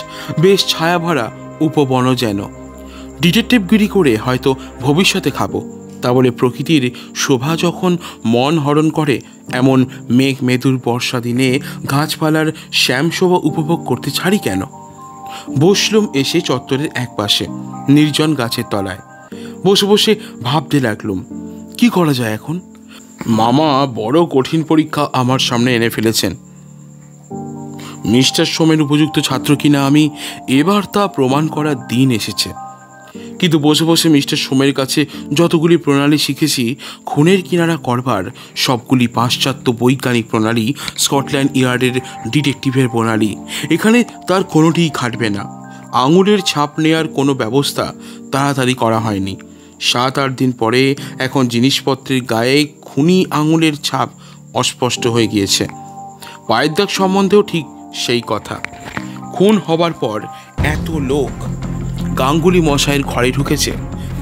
বেশ ছায়া ভরা উপবন। যেন ডিটেকটিভগিরি করে হয়তো ভবিষ্যতে খাবো, তা বলে প্রকৃতির শোভা যখন মন হরণ করে, এমন মেঘ মেদুর বর্ষা দিনে গাছপালার শ্যামশোভা উপভোগ করতে ছাড়ি কেন? বসলুম এসে চত্বরের এক পাশে নির্জন গাছের তলায়। বসে বসে ভাবতে লাগলুম, কি করা যায় এখন? মামা বড় কঠিন পরীক্ষা আমার সামনে এনে ফেলেছেন। মিস্টার সোমের উপযুক্ত ছাত্র কিনা আমি, এবার তা প্রমাণ করার দিন এসেছে। কিন্তু বসে বসে মিস্টার সোমের কাছে যতগুলি প্রণালী শিখেছি খুনের কিনারা করবার, সবগুলি পাশ্চাত্য বৈজ্ঞানিক প্রণালী, স্কটল্যান্ড ইয়ার্ডের ডিটেকটিভের প্রণালী। এখানে তার কোনোটিই খাটবে না। আঙুলের ছাপ নেয়ার কোনো ব্যবস্থা তাড়াতাড়ি করা হয়নি। 7-8 দিন পরে এখন জিনিসপত্রের গায়ে খুনি আঙুলের ছাপ অস্পষ্ট হয়ে গিয়েছে। পায়ের দাগ সম্বন্ধেও ঠিক সেই কথা। খুন হবার পর এত লোক গাঙ্গুলি মশাইয়ের ঘরে ঢুকেছে,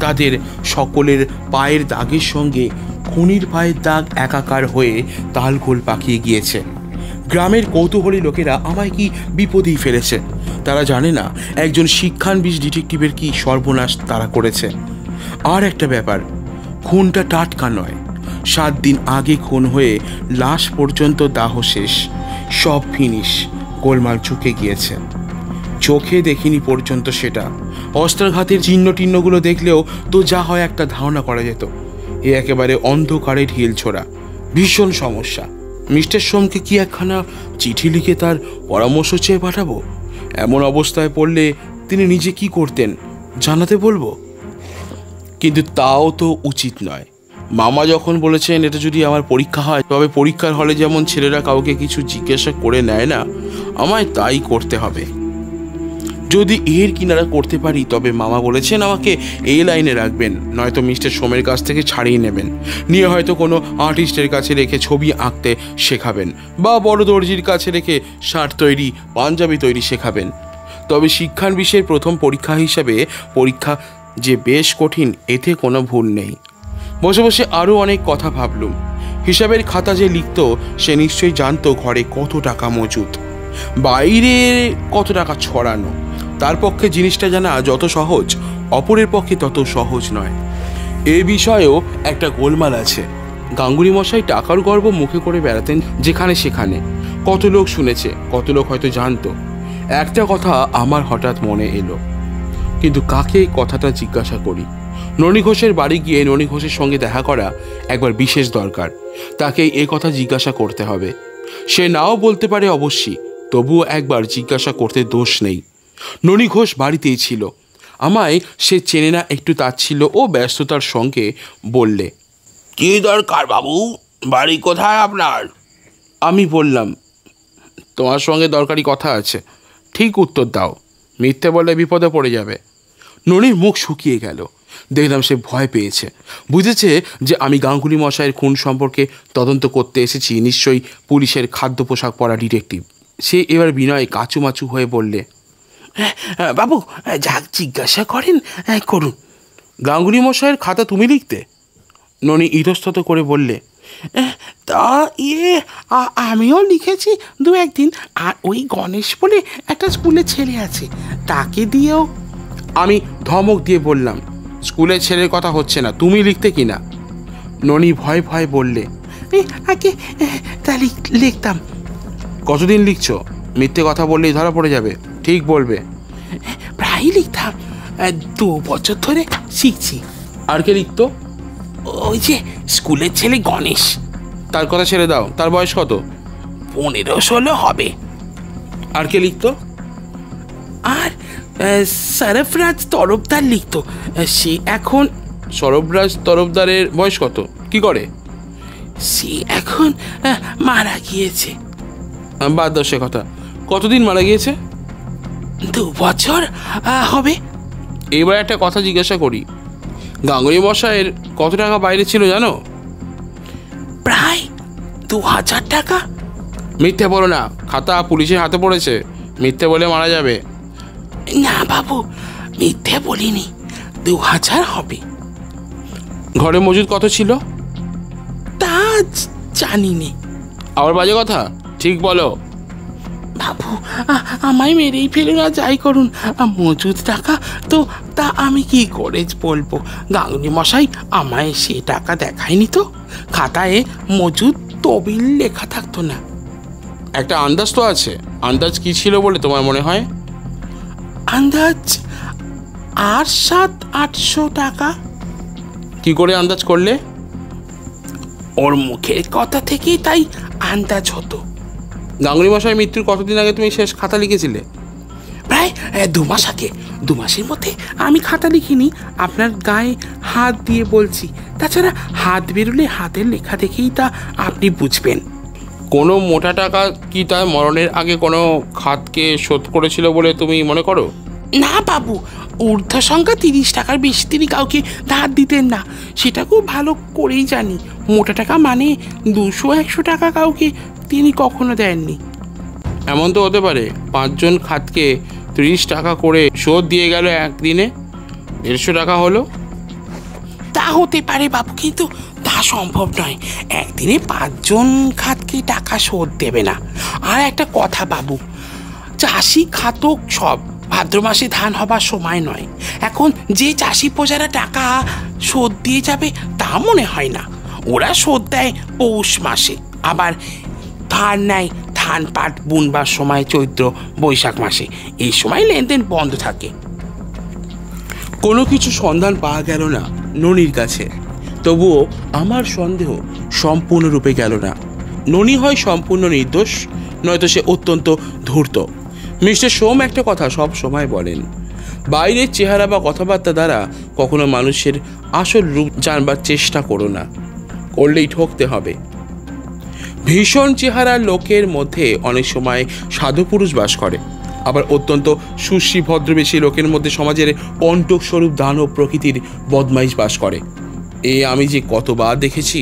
তাদের সকলের পায়ের দাগের সঙ্গে খুনির পায়ের দাগ একাকার হয়ে তালগোল পাকিয়ে গিয়েছে। গ্রামের কৌতূহলী লোকেরা আমায় কি বিপদেই ফেলেছে। তারা জানে না একজন শিক্ষানবিশ ডিটেকটিভের কি সর্বনাশ তারা করেছে। আর একটা ব্যাপার, খুনটা টাটকা নয়। 7 দিন আগে খুন হয়ে লাশ পর্যন্ত দাহ শেষ, সব ফিনিশ, গোলমাল চুকে গিয়েছে। চোখে দেখিনি পর্যন্ত সেটা। অস্ত্রাঘাতের চিহ্ন টিহ্নগুলো দেখলেও তো যা হয় একটা ধারণা করা যেত। এ একেবারে অন্ধকারে ঢিল ছোড়া, ভীষণ সমস্যা। মিস্টার সোমকে কি একখানা চিঠি লিখে তার পরামর্শ চেয়ে পাঠাবো? এমন অবস্থায় পড়লে তিনি নিজে কি করতেন জানাতে বলবো? কিন্তু তাও তো উচিত নয়। মামা যখন বলেছেন এটা যদি আমার পরীক্ষা হয়, তবে পরীক্ষার হলে যেমন ছেলেরা কাউকে কিছু জিজ্ঞাসা করে নেয় না, আমায় তাই করতে হবে। যদি এর কিনারা করতে পারি তবে মামা বলেছেন আমাকে এই লাইনে রাখবেন, নয়তো মিস্টার সোমের কাছ থেকে ছাড়িয়ে নেবেন, নিয়ে হয়তো কোনো আর্টিস্টের কাছে রেখে ছবি আঁকতে শেখাবেন, বা বড় দর্জির কাছে রেখে শার্ট তৈরি, পাঞ্জাবি তৈরি শেখাবেন। তবে শিক্ষানবিশের প্রথম পরীক্ষা হিসাবে পরীক্ষা যে বেশ কঠিন, এতে কোনো ভুল নেই। বসে বসে আরও অনেক কথা ভাবলুম। হিসাবের খাতা যে লিখত সে নিশ্চয়ই জানতো ঘরে কত টাকা মজুদ, বাইরে কত টাকা ছড়ানো। তার পক্ষে জিনিসটা জানা যত সহজ, অপরের পক্ষে তত সহজ নয়। এ বিষয়েও একটা গোলমাল আছে। গাঙ্গুলি মশাই টাকার গর্ব মুখে করে বেড়াতেন যেখানে সেখানে। কত লোক শুনেছে, কত লোক হয়তো জানতো। একটা কথা আমার হঠাৎ মনে এলো, কিন্তু কাকে কথাটা জিজ্ঞাসা করি? ননি ঘোষের বাড়ি গিয়ে ননি ঘোষের সঙ্গে দেখা করা একবার বিশেষ দরকার। তাকে এ কথা জিজ্ঞাসা করতে হবে। সে নাও বলতে পারে অবশ্যই, তবুও একবার জিজ্ঞাসা করতে দোষ নেই। ননি ঘোষ বাড়িতেই ছিল। আমায় সে চেনে না একটু তাচ্ছিল ও ব্যস্ততার সঙ্গে বললে, কি দরকার বাবু? বাড়ি কোথায় আপনার? আমি বললাম, তোমার সঙ্গে দরকারি কথা আছে। ঠিক উত্তর দাও, মিথ্যে বলে বিপদে পড়ে যাবে। ননির মুখ শুকিয়ে গেল। দেখলাম সে ভয় পেয়েছে, বুঝেছে যে আমি গাঙ্গুলি মশাইয়ের খুন সম্পর্কে তদন্ত করতে এসেছি, নিশ্চয়ই পুলিশের খাদ্য পোশাক পরা ডিটেকটিভ। সে এবার বিনয়ে কাচুমাচু হয়ে বললে, বাবু যা জিজ্ঞাসা করেন করুন। গাঙ্গুলি মশাইয়ের খাতা তুমি লিখতে? ননি ইতস্তত করে বললে, তা আমিও লিখেছি দু একদিন। আর ওই গণেশ বলে একটা স্কুলের ছেলে আছে, তাকে দিয়েও। আমি ধমক দিয়ে বললাম, স্কুলের ছেলের কথা হচ্ছে না, তুমি লিখতে কি না? ননি ভয় ভয় বললে, আগে তা লিখতাম। কতদিন লিখছো? মিথ্যে কথা বললেই ধরা পড়ে যাবে, ঠিক বলবে। প্রায় লিখতাম, 2 বছর ধরে শিখছি। আর কে লিখতো? ওই যে স্কুলের ছেলে গণেশ। তার কথা ছেড়ে দাও, তার বয়স কত? 15-16 হবে। আর কে লিখতো? আর সরফরাজ তরফদার লিখতো, সে এখন। সরফরাজ তরফদারের বয়স কত? কি করে? সে এখন মারা গিয়েছে। বাদ দাও সে কথা। কতদিন মারা গিয়েছে? 2 বছর হবে। এবার একটা কথা জিজ্ঞাসা করি, গাঙ্গুলি মশাইয়ের কত টাকা বাইরে ছিল জানো? প্রায় 2000 টাকা। মিথ্যে বলো না, খাতা পুলিশের হাতে পড়েছে, মিথ্যে বলে মারা যাবে। না বাবু, মিথ্যে বলিনি, 2000 হবে। ঘরে মজুদ কত ছিল? তা জানি নে। আবার বাজে কথা, ঠিক বলো। বাবু আমায় মেরেই ফেলুন আর যাই করুন, মজুদ টাকা তো তা আমি কি করে বলবো? গাঙ্গুলি মশাই আমায় সে টাকা দেখায়নি তো, খাতায় মজুদ তবিল লেখা থাকতো না। একটা আন্দাজ তো আছে, আন্দাজ কি ছিল বলে তোমার মনে হয়? আন্দাজ 800-800 টাকা। কি করে আন্দাজ করলে? ওর মুখের কথা থেকেই তাই আন্দাজ হতো। গাঙ্গুলি মশাই মৃত্যুর কতদিন আগে তুমি শেষ খাতা লিখেছিলে? প্রায় 2 মাস আগে। 2 মাসের মধ্যে আমি খাতা লিখিনি, আপনার গায়ে হাত দিয়ে বলছি। তাছাড়া হাত বেরোলে হাতের লেখা দেখেই তা আপনি বুঝবেন। কোনো মোটা টাকা কি তার মরণের আগে কোনো খাতকে শোধ করেছিল বলে তুমি মনে করো? না বাবু, ঊর্ধ্ব সংখ্যা 30 টাকার বেশি তিনি কাউকে ধার দিতেন না, সেটা খুব ভালো করেই জানি। মোটা টাকা মানে 200-100 টাকা কাউকে তিনি কখনো দেননি। এমন তো হতে পারে 5 জন খাতকে 30 টাকা করে শোধ দিয়ে গেল একদিনে, 150 টাকা হলো। তা হতে পারে বাবু, কিন্তু তা সম্ভব নয়। একদিনে 5 জন খাতকে টাকা শোধ দেবে না। আর একটা কথা বাবু, চাষি খাতক সব, ভাদ্র মাসে ধান হবার সময় নয়। এখন যে চাষি প্রজারা টাকা শোধ দিয়ে যাবে তা মনে হয় না। ওরা শোধ দেয় পৌষ মাসে, আবার ধান নেয় ধান পাট বুনবার সময় চৈত্র বৈশাখ মাসে। এই সময় লেনদেন বন্ধ থাকে। কোনো কিছু সন্ধান পাওয়া গেল না ননির কাছে, তবুও আমার সন্দেহ সম্পূর্ণরূপে গেল না। ননি হয় সম্পূর্ণ নির্দোষ, নয়তো সে অত্যন্ত ধূর্ত। মিস্টার সোম একটা কথা সব সময় বলেন, বাইরের চেহারা বা কথাবার্তা দ্বারা কখনো মানুষের আসল রূপ জানবার চেষ্টা করো না, করলেই ঠকতে হবে। ভীষণ চেহারার লোকের মধ্যে অনেক সময় সাধু পুরুষ বাস করে, আবার অত্যন্ত সুশ্রী ভদ্রবেশী লোকের মধ্যে সমাজের কণ্টক স্বরূপ দানব প্রকৃতির বদমাইশ বাস করে। আমি যে কতবার দেখেছি।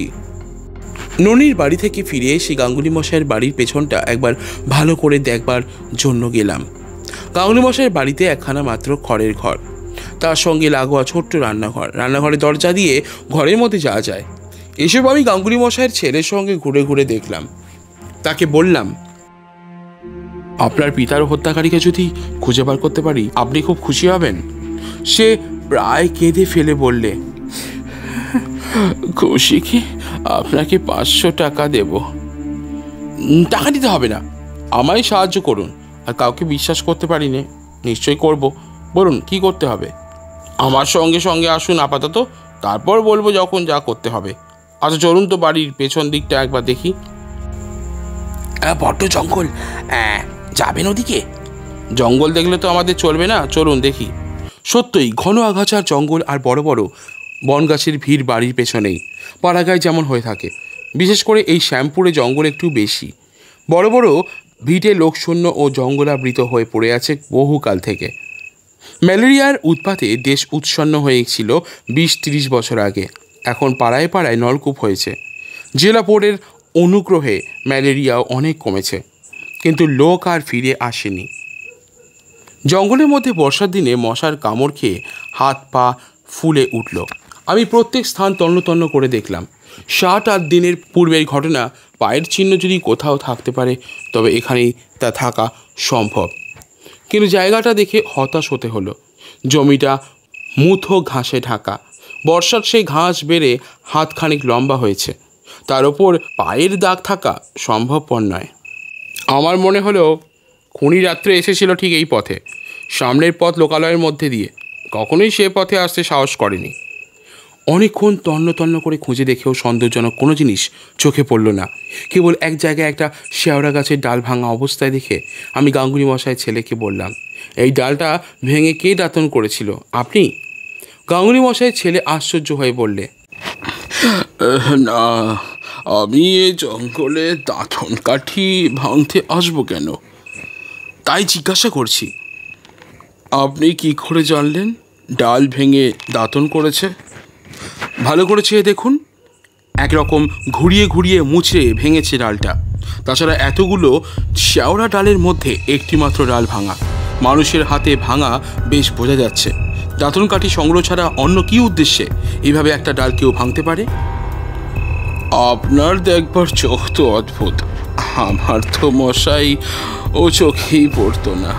ননির বাড়ি থেকে ফিরে এসে গাঙ্গুলি মশাইয়ের বাড়ির পেছনটা একবার ভালো করে দেখবার জন্য গেলাম। গাঙ্গুলি মশাইয়ের বাড়িতে একখানা মাত্র খড়ের ঘর, তার সঙ্গে লাগোয়া ছোট্ট রান্নাঘর। রান্নাঘরের দরজা দিয়ে ঘরের মধ্যে যাওয়া যায়। এসব আমি গাঙ্গুলি মশাইয়ের ছেলের সঙ্গে ঘুরে ঘুরে দেখলাম। তাকে বললাম, আপনার পিতার হত্যাকারীকে যদি খুঁজে বার করতে পারি আপনি খুব খুশি হবেন। সে প্রায় কেঁদে ফেলে বললে, খুশি কি? আপনাকে 500 টাকা দেব। টাকা দিতে হবে না, আমায় সাহায্য করুন। আর কাউকে বিশ্বাস করতে পারি না, নিশ্চয়ই করব। বলুন কি করতে হবে? আমার সঙ্গে সঙ্গে আসুন আপাতত, তারপর বলবো যখন যা করতে হবে। আচ্ছা চলুন তো বাড়ির পেছন দিকটা একবার দেখি। বড্ড জঙ্গল, যাবেন ওদিকে? জঙ্গল দেখলে তো আমাদের চলবে না, চলুন দেখি। সত্যই ঘন আগাছার জঙ্গল আর বড় বড় বন গাছের ভিড় বাড়ির পেছনেই, পাড়াগায় যেমন হয়ে থাকে। বিশেষ করে এই শ্যামপুরে জঙ্গল একটু বেশি। বড় বড় ভিটে লোকশূন্য ও জঙ্গলাবৃত হয়ে পড়ে আছে বহুকাল থেকে। ম্যালেরিয়ার উৎপাতে দেশ উৎসন্ন হয়েছিল 20-30 বছর আগে। এখন পাড়ায় পাড়ায় নলকূপ হয়েছে। জেলা বোর্ডের অনুগ্রহে ম্যালেরিয়াও অনেক কমেছে, কিন্তু লোক আর ফিরে আসেনি। জঙ্গলের মধ্যে বর্ষার দিনে মশার কামড় খেয়ে হাত পা ফুলে উঠল। আমি প্রত্যেক স্থান তন্ন তন্ন করে দেখলাম। 7-8 দিনের পূর্বের ঘটনা। পায়ের চিহ্ন যদি কোথাও থাকতে পারে তবে এখানেই তা থাকা সম্ভব। কিন্তু জায়গাটা দেখে হতাশ হতে হলো। জমিটা মুথো ঘাসে ঢাকা। বর্ষার সেই ঘাস বেড়ে হাতখানিক লম্বা হয়েছে। তার ওপর পায়ের দাগ থাকা সম্ভবপর নয়। আমার মনে হলো খুনি রাত্রে এসেছিল ঠিক এই পথে, সামনের পথ লোকালয়ের মধ্যে দিয়ে। কখনোই সে পথে আসতে সাহস করেনি। অনেকক্ষণ তন্ন তন্ন করে খুঁজে দেখেও সন্দেহজনক কোনো জিনিস চোখে পড়ল না। কেবল এক জায়গায় একটা শেওড়া গাছের ডাল ভাঙা অবস্থায় দেখে আমি গাঙ্গুলি মশাইয়ের ছেলেকে বললাম, এই ডালটা ভেঙে কে দাতন করেছিল? আপনি? গাঙ্গুলি মশাইয়ের ছেলে আশ্চর্য হয়ে বললে, না, আমি এই জঙ্গলে দাঁতন কাঠি ভাঙতে আসবো কেন? তাই জিজ্ঞাসা করছি। আপনি কি করে জানলেন ডাল ভেঙে দাঁতন করেছে? ভালো করে চেয়ে দেখুন। একরকম ঘুরিয়ে ঘুরিয়ে মুচড়ে ভেঙেছে ডালটা। তাছাড়া এতগুলো শেওড়া ডালের মধ্যে একটিমাত্র ডাল ভাঙা। মানুষের হাতে ভাঙা বেশ বোঝা যাচ্ছে। দাঁতন কাঠি সংগ্রহ ছাড়া অন্য কী উদ্দেশ্যে এইভাবে একটা ডাল কেউ ভাঙতে পারে? আপনার দেখবার চোখ তো অদ্ভুত। আমার তো মশাই ও চোখেই পড়তো না।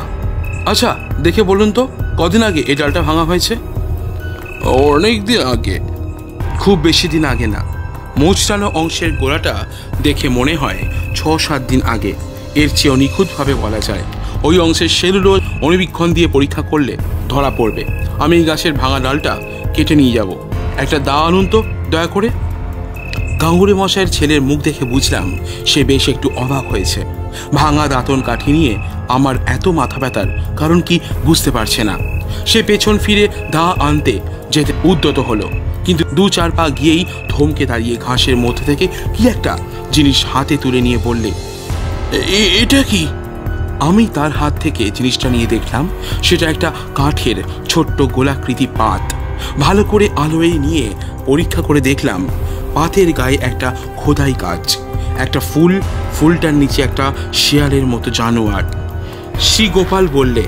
আচ্ছা, দেখে বলুন তো, কদিন আগে এই ডালটা ভাঙা হয়েছে? অনেক দিন আগে। খুব বেশি দিন আগে না। মোচড়ানো অংশের গোড়াটা দেখে মনে হয় 6-7 দিন আগে। এর চেয়েও নিখুঁতভাবে বলা যায়। ওই অংশের সেলুলোজ অনুবীক্ষণ দিয়ে পরীক্ষা করলে ধরা পড়বে। আমি এই গাছের ভাঙা ডালটা কেটে নিয়ে যাব। একটা দা আনুন তো দয়া করে। গাঙ্গুলি মশাইয়ের ছেলের মুখ দেখে বুঝলাম সে বেশ একটু অবাক হয়েছে। ভাঙা দাঁতন কাঠি নিয়ে আমার এত মাথা ব্যথার কারণ কি বুঝতে পারছে না। সে পেছন ফিরে দা আনতে যেতে উদ্যত হলো, কিন্তু 2-4 পা গিয়েই থমকে দাঁড়িয়ে ঘাসের মধ্যে থেকে কি একটা জিনিস হাতে তুলে নিয়ে বললে, এটা কি? আমি তার হাত থেকে জিনিসটা নিয়ে দেখলাম সেটা একটা কাঠের ছোট্ট গোলাকৃতি পাত। ভালো করে আলোয় নিয়ে পরীক্ষা করে দেখলাম পাতের গায়ে একটা খোদাই কাজ, একটা ফুলটার নিচে একটা শিয়ালের মতো জানোয়ার। শ্রী গোপাল বললে,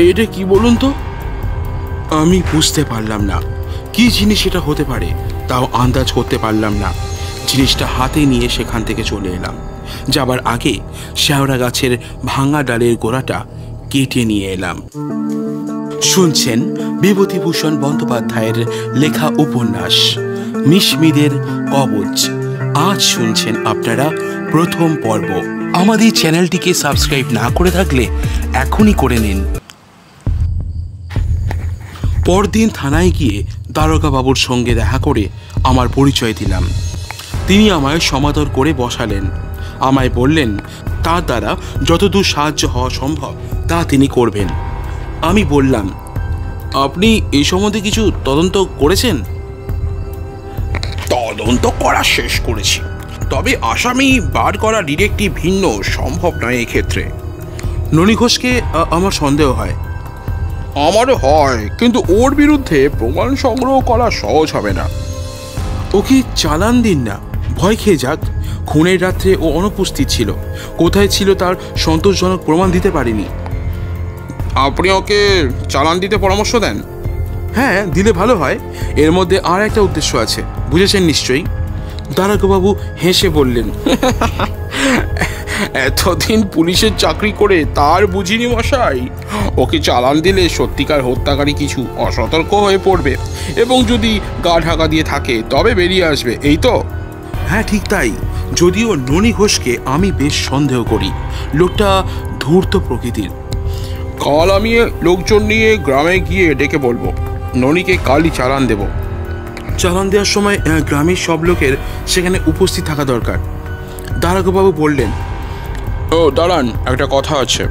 এটা কি বলুন তো? আমি বুঝতে পারলাম না কি জিনিস এটা হতে পারে, তাও আন্দাজ করতে পারলাম না। জিনিসটা হাতে নিয়ে সেখান থেকে চলে এলাম। যাবার আগে শেওড়া গাছের ভাঙা ডালের গোড়াটা কেটে নিয়ে এলাম। শুনছেন বিভূতিভূষণ বন্দ্যোপাধ্যায়ের লেখা উপন্যাস মিশমিদের কবচ। আজ শুনছেন আপনারা প্রথম পর্ব। আমাদের চ্যানেলটিকে সাবস্ক্রাইব না করে থাকলে এখনই করে নিন। পরদিন থানায় গিয়ে দারোগা বাবুর সঙ্গে দেখা করে আমার পরিচয় দিলাম। তিনি আমায় সমাদর করে বসালেন। আমায় বললেন তার দ্বারা যতদূর সাহায্য হওয়া সম্ভব তা তিনি করবেন। আমি বললাম, আপনি এই সম্বন্ধে কিছু তদন্ত করেছেন? তদন্ত করা শেষ করেছি, তবে আসামি বার করা ডিরেক্টলি ভিন্ন সম্ভব নয় এই ক্ষেত্রে। ননী ঘোষকে আমার সন্দেহ হয়। আমারও হয়, কিন্তু ওর বিরুদ্ধে প্রমাণ সংগ্রহ করা সহজ হবে না। ওকে চালান দিন না, ভয় খেয়ে যাক। খুনের রাত্রে ও অনুপস্থিত ছিল, কোথায় ছিল তার সন্তোষজনক প্রমাণ দিতে পারিনি। আপনি ওকে চালান দিতে পরামর্শ দেন? হ্যাঁ, দিলে ভালো হয়। এর মধ্যে আর একটা উদ্দেশ্য আছে, বুঝেছেন নিশ্চয়ই। দারোগাবাবু হেসে বললেন, এতদিন পুলিশের চাকরি করে তার বুঝিনি মশাই। ওকে চালান দিলে সত্যিকার হত্যাকারী কিছু অসতর্ক হয়ে পড়বে এবং যদি গা ঢাকা দিয়ে থাকে তবে বেরিয়ে আসবে, এই তো? হ্যাঁ, ঠিক তাই। যদিও ননী ঘোষকে আমি বেশ সন্দেহ করি। লোকটা ধূর্ত প্রকৃতির। কাল আমি লোকজন নিয়ে গ্রামে গিয়ে ডেকে বলবো, ননীকে কালই চালান দেব। চালান দেওয়ার সময় গ্রামের সব লোকের সেখানে উপস্থিত থাকা দরকার। দারোগাবাবু বললেন, ও দাঁড়ান, একটা কথা আছে।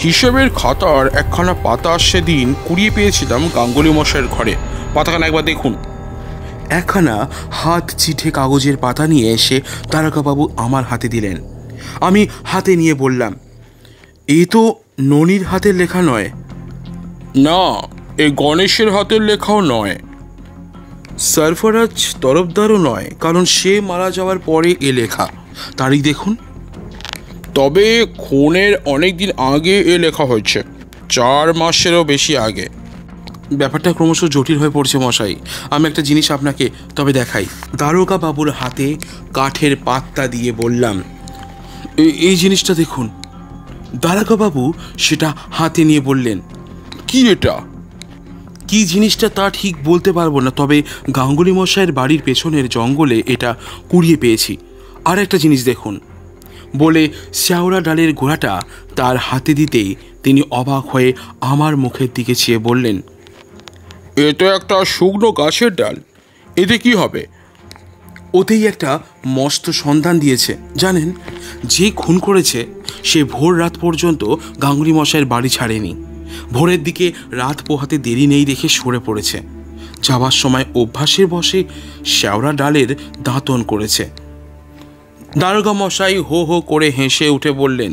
হিসেবের খাতার একখানা পাতা সেদিন কুড়িয়ে পেয়েছিলাম গাঙ্গুলি মশাইয়ের ঘরে। পাতাখানা একবার দেখুন। একখানা হাত চিঠে কাগজের পাতা নিয়ে এসে দারোগাবাবু আমার হাতে দিলেন। আমি হাতে নিয়ে বললাম, এ তো ননীর হাতের লেখা নয়, না, এই গণেশের হাতের লেখাও নয়। সরফরাজ তরফদারও নয়, কারণ সে মারা যাওয়ার পরে এ লেখা। তারিখ দেখুন। তবে খুনের অনেক দিন আগে এ লেখা হয়েছে, 4 মাসেরও বেশি আগে। ব্যাপারটা ক্রমশ জটিল হয়ে পড়ছে মশাই। আমি একটা জিনিস আপনাকে তবে দেখাই। দারোগা বাবুর হাতে কাঠের পাত্তা দিয়ে বললাম, এই জিনিসটা দেখুন। দারোগা বাবু সেটা হাতে নিয়ে বললেন, কি এটা? কি জিনিসটা তা ঠিক বলতে পারবো না, তবে গাঙ্গুলি মশাইয়ের বাড়ির পেছনের জঙ্গলে এটা কুড়িয়ে পেয়েছি। আর একটা জিনিস দেখুন বলে শ্যাওড়া ডালের গোড়াটা তার হাতে দিতেই তিনি অবাক হয়ে আমার মুখের দিকে চেয়ে বললেন, এ তো একটা শুকনো গাছের ডাল, এতে কি হবে? ওতেই একটা মস্ত সন্ধান দিয়েছে। জানেন, যে খুন করেছে সে ভোর রাত পর্যন্ত গাঙ্গুলি মশাইয়ের বাড়ি ছাড়েনি। ভোরের দিকে রাত পোহাতে দেরি নেই দেখে সরে পড়েছে। যাবার সময় অভ্যাসের বশে শ্যাওড়া ডালের দাঁতন করেছে। দারোগা মশাই হো হো করে হেসে উঠে বললেন,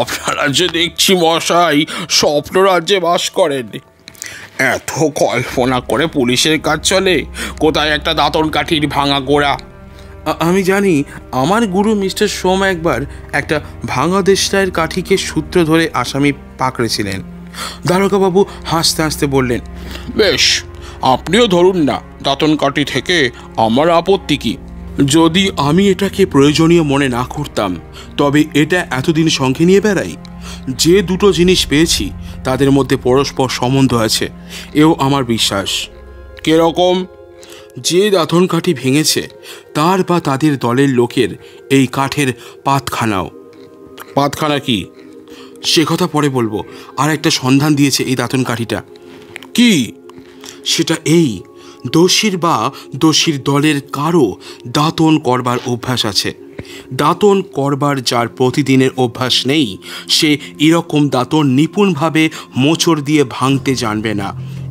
আপনারা যে দেখছি মশাই স্বপ্ন রাজ্যে বাস করেন। এত কল্পনা করে পুলিশের কাজ চলে, কোথায় একটা দাঁতন কাঠির ভাঙা গোড়া। আমি জানি আমার গুরু মিস্টার সোম একবার একটা ভাঙা দেশটায়ের কাঠিকে সূত্র ধরে আসামি পাকড়েছিলেন। দারোগাবাবু হাসতে হাসতে বললেন, বেশ, আপনিও ধরুন না দাঁতন কাঠি থেকে, আমার আপত্তি কি? যদি আমি এটাকে প্রয়োজনীয় মনে না করতাম তবে এটা এতদিন সঙ্গে নিয়ে বেড়াই। যে দুটো জিনিস পেয়েছি তাদের মধ্যে পরস্পর সম্বন্ধ আছে, এও আমার বিশ্বাস। কিরকম? যে দাঁতন কাঠি ভেঙেছে তার বা তাদের দলের লোকের এই কাঠের পাতখানাও। পাতখানা কি? সে কথা পরে বলবো। আর একটা সন্ধান দিয়েছে এই দাঁতন কাঠিটা। কি? সেটা এই, দোষীর বা দোষীর দলের কারো দাঁতন করবার অভ্যাস আছে। দাঁতন করবার যার প্রতিদিনের অভ্যাস নেই, সে এরকম দাঁতন নিপুণভাবে মোচড় দিয়ে ভাঙতে জানবে না,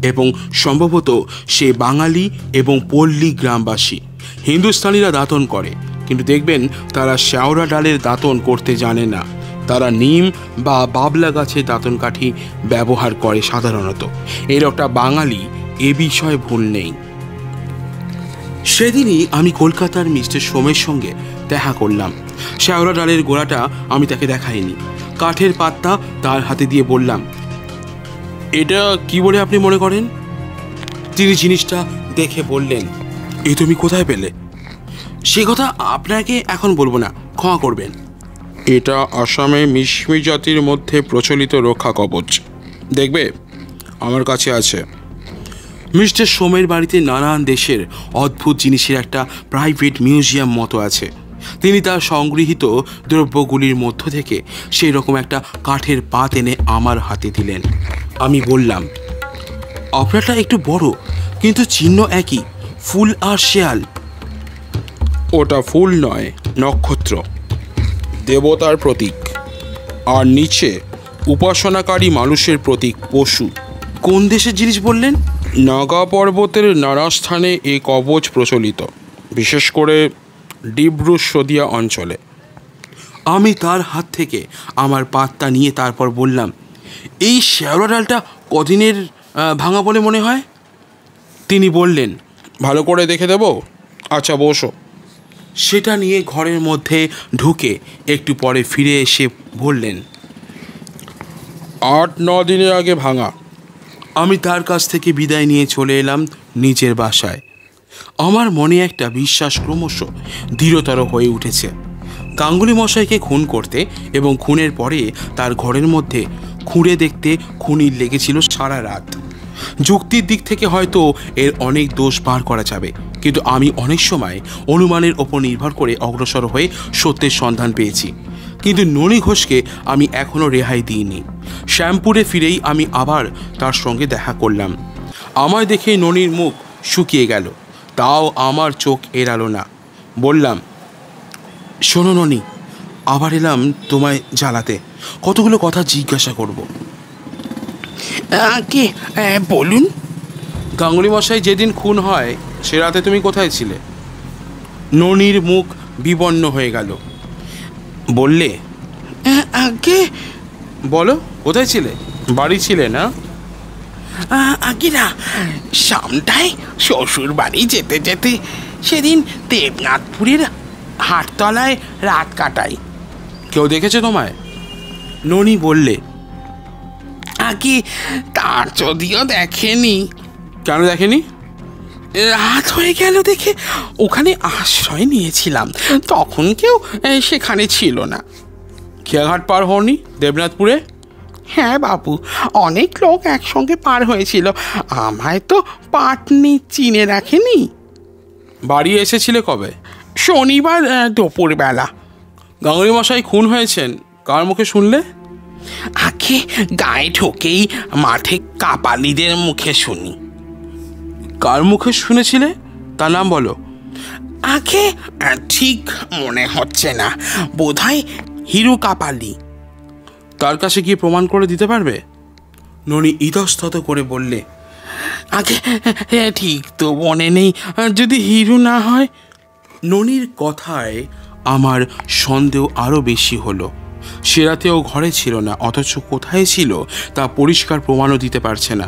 এবং সম্ভবত সে বাঙালি এবং পল্লী গ্রামবাসী। হিন্দুস্তানিরা দাঁতন করে, কিন্তু দেখবেন তারা শ্যাওড়া ডালের দাঁতন করতে জানে না। তারা নিম বা বাবলা গাছের দাঁতন কাঠি ব্যবহার করে সাধারণত। এর একটা বাঙালি এ বিষয়ে ভুল নেই। সেদিনই আমি কলকাতার মিস্টার সোমের সঙ্গে দেখা করলাম। শ্যাওড়া ডালের গোড়াটা আমি তাকে দেখাইনি। কাঠের পাত্তা তার হাতে দিয়ে বললাম, এটা কি বলে আপনি মনে করেন? তিনি জিনিসটা দেখে বললেন, এ তুমি কোথায় পেলে? সে কথা আপনাকে এখন বলবো না, ক্ষমা করবেন। এটা আসামে মিশমি জাতির মধ্যে প্রচলিত রক্ষা কবচ। দেখবে, আমার কাছে আছে। মিস্টার সোমের বাড়িতে নানান দেশের অদ্ভুত জিনিসের একটা প্রাইভেট মিউজিয়াম মতো আছে। তিনি তার সংগৃহীত দ্রব্যগুলির মধ্য থেকে সেই রকম একটা কাঠের পাত এনে আমার হাতে দিলেন। আমি বললাম, আপনারটা একটু বড়, কিন্তু চিহ্ন একই, ফুল আর শেয়াল। ওটা ফুল নয়, নক্ষত্র, দেবতার প্রতীক। আর নিচে উপাসনাকারী মানুষের প্রতীক পশু। কোন দেশের জিনিস বললেন? নাগা পর্বতের নানা স্থানে এই কবচ প্রচলিত, বিশেষ করে ডিব্রু সদিয়া অঞ্চলে। আমি তার হাত থেকে আমার পাতটা নিয়ে তারপর বললাম, এই শ্যাওড়া ডালটা কদিনের ভাঙা বলে মনে হয়? তিনি বললেন, ভালো করে দেখে দেব? আচ্ছা, বসো। সেটা নিয়ে ঘরের মধ্যে ঢুকে একটু পরে ফিরে এসে বললেন, 8-9 দিনের আগে ভাঙা। আমি তার কাছ থেকে বিদায় নিয়ে চলে এলাম নিজের বাসায়। আমার মনে একটা বিশ্বাস ক্রমশ দৃঢ়তর হয়ে উঠেছে। গাঙ্গুলি মশাইকে খুন করতে এবং খুনের পরে তার ঘরের মধ্যে খুঁড়ে দেখতে খুনির লেগেছিল সারা রাত। যুক্তির দিক থেকে হয়তো এর অনেক দোষ বার করা যাবে, কিন্তু আমি অনেক সময় অনুমানের ওপর নির্ভর করে অগ্রসর হয়ে সত্যের সন্ধান পেয়েছি। কিন্তু ননী ঘোষকে আমি এখনও রেহাই দিইনি। শ্যামপুরে ফিরেই আমি আবার তার সঙ্গে দেখা করলাম। আমায় দেখে ননীর মুখ শুকিয়ে গেল, তাও আমার চোখ এড়ালো না। বললাম, শোনো ননী, আবার এলাম তোমায় জ্বালাতে, কতগুলো কথা জিজ্ঞাসা করব। কে? বলুন। গাঙ্গুলি মশাই যেদিন খুন হয় সে রাতে তুমি কোথায় ছিলে? ননীর মুখ বিবর্ণ হয়ে গেল। বললে, আগে বলো কোথায় ছিলে? বাড়ি ছিলে না? আগে না, সামটায় শ্বশুর বাড়ি যেতে যেতে সেদিন দেবনাথপুরের হাটতলায় রাত কাটাই। কেউ দেখেছে তোমায়? ননি বললে। আগে তার যদিও দেখেনি। কেন দেখেনি? রাত হয়ে গেল দেখে ওখানে আশ্রয় নিয়েছিলাম, তখন কেউ সেখানে ছিল না। খেয়াঘাট পার হওনি দেবনাথপুরে? হ্যাঁ বাবু, অনেক লোক একসঙ্গে পার হয়েছিল, আমায় তো পাটনি চিনে রাখেনি। বাড়ি এসেছিলে কবে? শনিবার দুপুরবেলা। গাঙ্গুলি মশাই খুন হয়েছেন কার মুখে শুনলে? আগে গায়ে ঢোকেই মাঠে কাপালিদের মুখে শুনি। কার মুখে শুনেছিলে তার নাম বলো। আগে ঠিক মনে হচ্ছে না, বোধহয় হিরু কাপালি। তার কাছে গিয়ে প্রমাণ করে দিতে পারবে? ননি ইতস্তত করে বললে। আগে ঠিক তো মনে নেই, যদি হিরু না হয়। ননির কথায় আমার সন্দেহ আরও বেশি হলো। সে রাতেও ঘরে ছিল না, অথচ কোথায় ছিল তা পরিষ্কার প্রমাণও দিতে পারছে না।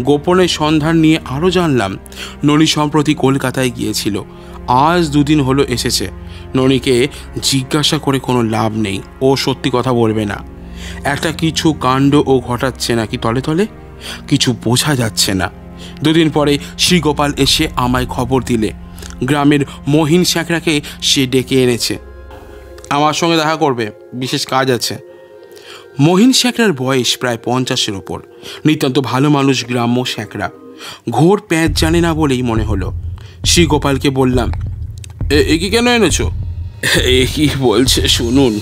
গোপনে সন্ধান নিয়ে আরও জানলাম ননি সম্প্রতি কলকাতায় গিয়েছিল, আজ 2 দিন হলো এসেছে। ননিকে জিজ্ঞাসা করে কোনো লাভ নেই, ও সত্যি কথা বলবে না। একটা কিছু কাণ্ড ও ঘটাচ্ছে নাকি তলে তলে, কিছু বোঝা যাচ্ছে না। 2 দিন পরে শ্রীগোপাল এসে আমায় খবর দিলে গ্রামের মহিন স্যাঁকড়াকে সে ডেকে এনেছে। আমার সঙ্গে দেখা করবে, বিশেষ কাজ আছে। মহিন স্যাঁকড়ার বয়স প্রায় 50-এর ওপর, নিতান্ত ভালো মানুষ, গ্রাম্য স্যাঁকড়া। ঘোর প্যাঁচ জানে না বলেই মনে হলো। শ্রীগোপালকে বললাম, এ কি কেন এনেছো? এ কি বলছে শুনুন।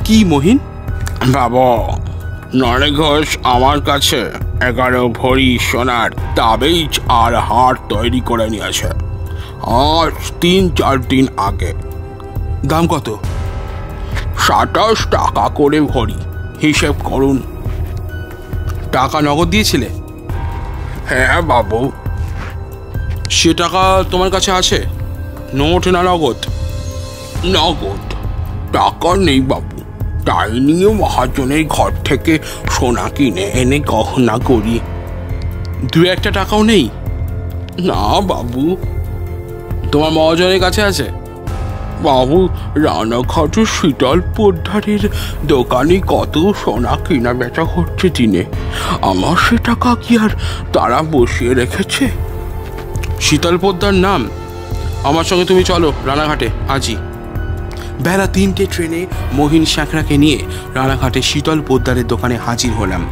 কি মহিন? বাবা, নরেন ঘোষ আমার কাছে 11 ভরি সোনার তাবিজ আর হার তৈরি করে নিয়েছে, আজ 3-4 দিন আগে। দাম কত? 27 টাকা করে ভরি, হিসেব করুন। টাকা নগদ দিয়েছিলে? হ্যাঁ বাবু। সে টাকা তোমার কাছে আছে? নোট না নগদ? নগদ টাকা নেই বাবু, তাই নিয়ে মহাজনের ঘর থেকে সোনা কিনে এনে গহনা করি। 2-1 টাকাও নেই? না বাবু। তোমার মহাজনের কাছে আছে? বাবু, রানাঘাটের শীতল পোদ্দারের দোকানে কত সোনা কিনা বেচা হচ্ছে দিনে, আমার সে টাকা কি আর তারা বসিয়ে রেখেছে? শীতল পোদ্দার নাম? আমার সঙ্গে তুমি চলো রানাঘাটে আজই। বেলা 3টে ট্রেনে মহিন স্যাঁকড়াকে নিয়ে রানাঘাটে শীতল পোদ্দারের দোকানে হাজির হলাম।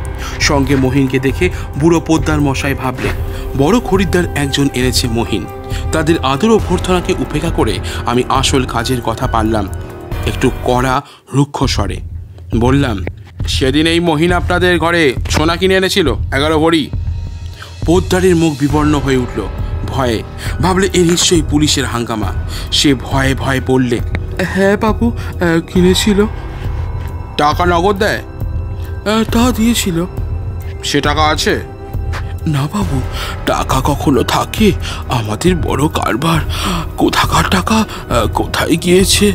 সঙ্গে মহিনকে দেখে বুড়ো পোদ্দার মশাই ভাবলে বড় খরিদ্দার একজন এনেছে মহিন। তাদের আদর অভ্যর্থনাকে উপেক্ষা করে আমি আসল কাজের কথা পারলাম একটু কড়া রুক্ষ স্বরে। বললাম, সেদিন এই মহিন আপনাদের ঘরে সোনা কিনে এনেছিল 11 ভরি। পোদ্দারের মুখ বিবর্ণ হয়ে উঠল ভয়ে, ভাবলে এ নিশ্চয়ই পুলিশের হাঙ্গামা। সে ভয়ে ভয়ে বললে, হ্যাঁ বাবু, কিনেছিল। টাকা নগদ দেয়? তা দিয়েছিল। সে টাকা আছে? না বাবু, টাকা কখনো থাকে? আমাদের বড় কারবার, কোথাকার টাকা কোথায় গিয়েছে?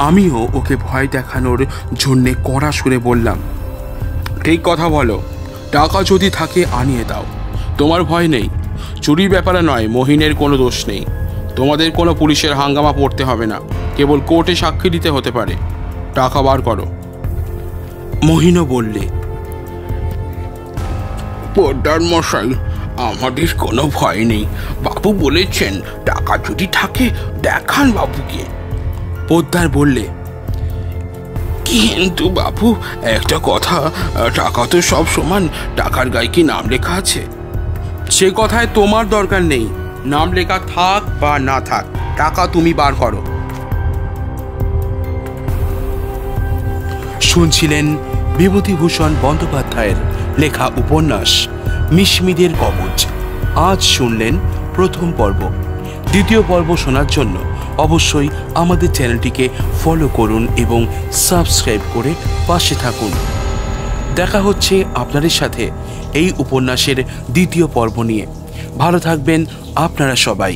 আমিও ওকে ভয় দেখানোর জন্যে কড়া সুরে বললাম, ঠিক কথা বলো, টাকা যদি থাকে আনিয়ে দাও, তোমার ভয় নেই। চুরির ব্যাপারে নয়, মহিনের কোনো দোষ নেই। তোমাদের কোনো পুলিশের হাঙ্গামা পড়তে হবে না, কেবল কোর্টে সাক্ষী দিতে হতে পারে। টাকা বার করো। মহিনও বললে, পোদ্দার মশাই, আমাদের কোনো ভয় নেই। বাবু বলেছেন টাকা যদি থাকে দেখান বাবুকে। পোদ্দার বললে, কিন্তু বাবু একটা কথা, টাকা তো সব সমান, টাকার গায়ে কি নাম লেখা আছে? সে কথায় তোমার দরকার নেই, নাম লেখা থাক বা না থাক, টাকা তুমি বার করো। শুনছিলেন বিভূতিভূষণ বন্দ্যোপাধ্যায়ের লেখা উপন্যাস মিশমিদের কবচ। আজ শুনলেন প্রথম পর্ব। দ্বিতীয় পর্ব শোনার জন্য অবশ্যই আমাদের চ্যানেলটিকে ফলো করুন এবং সাবস্ক্রাইব করে পাশে থাকুন। দেখা হচ্ছে আপনাদের সাথে এই উপন্যাসের দ্বিতীয় পর্ব নিয়ে। ভালো থাকবেন আপনারা সবাই।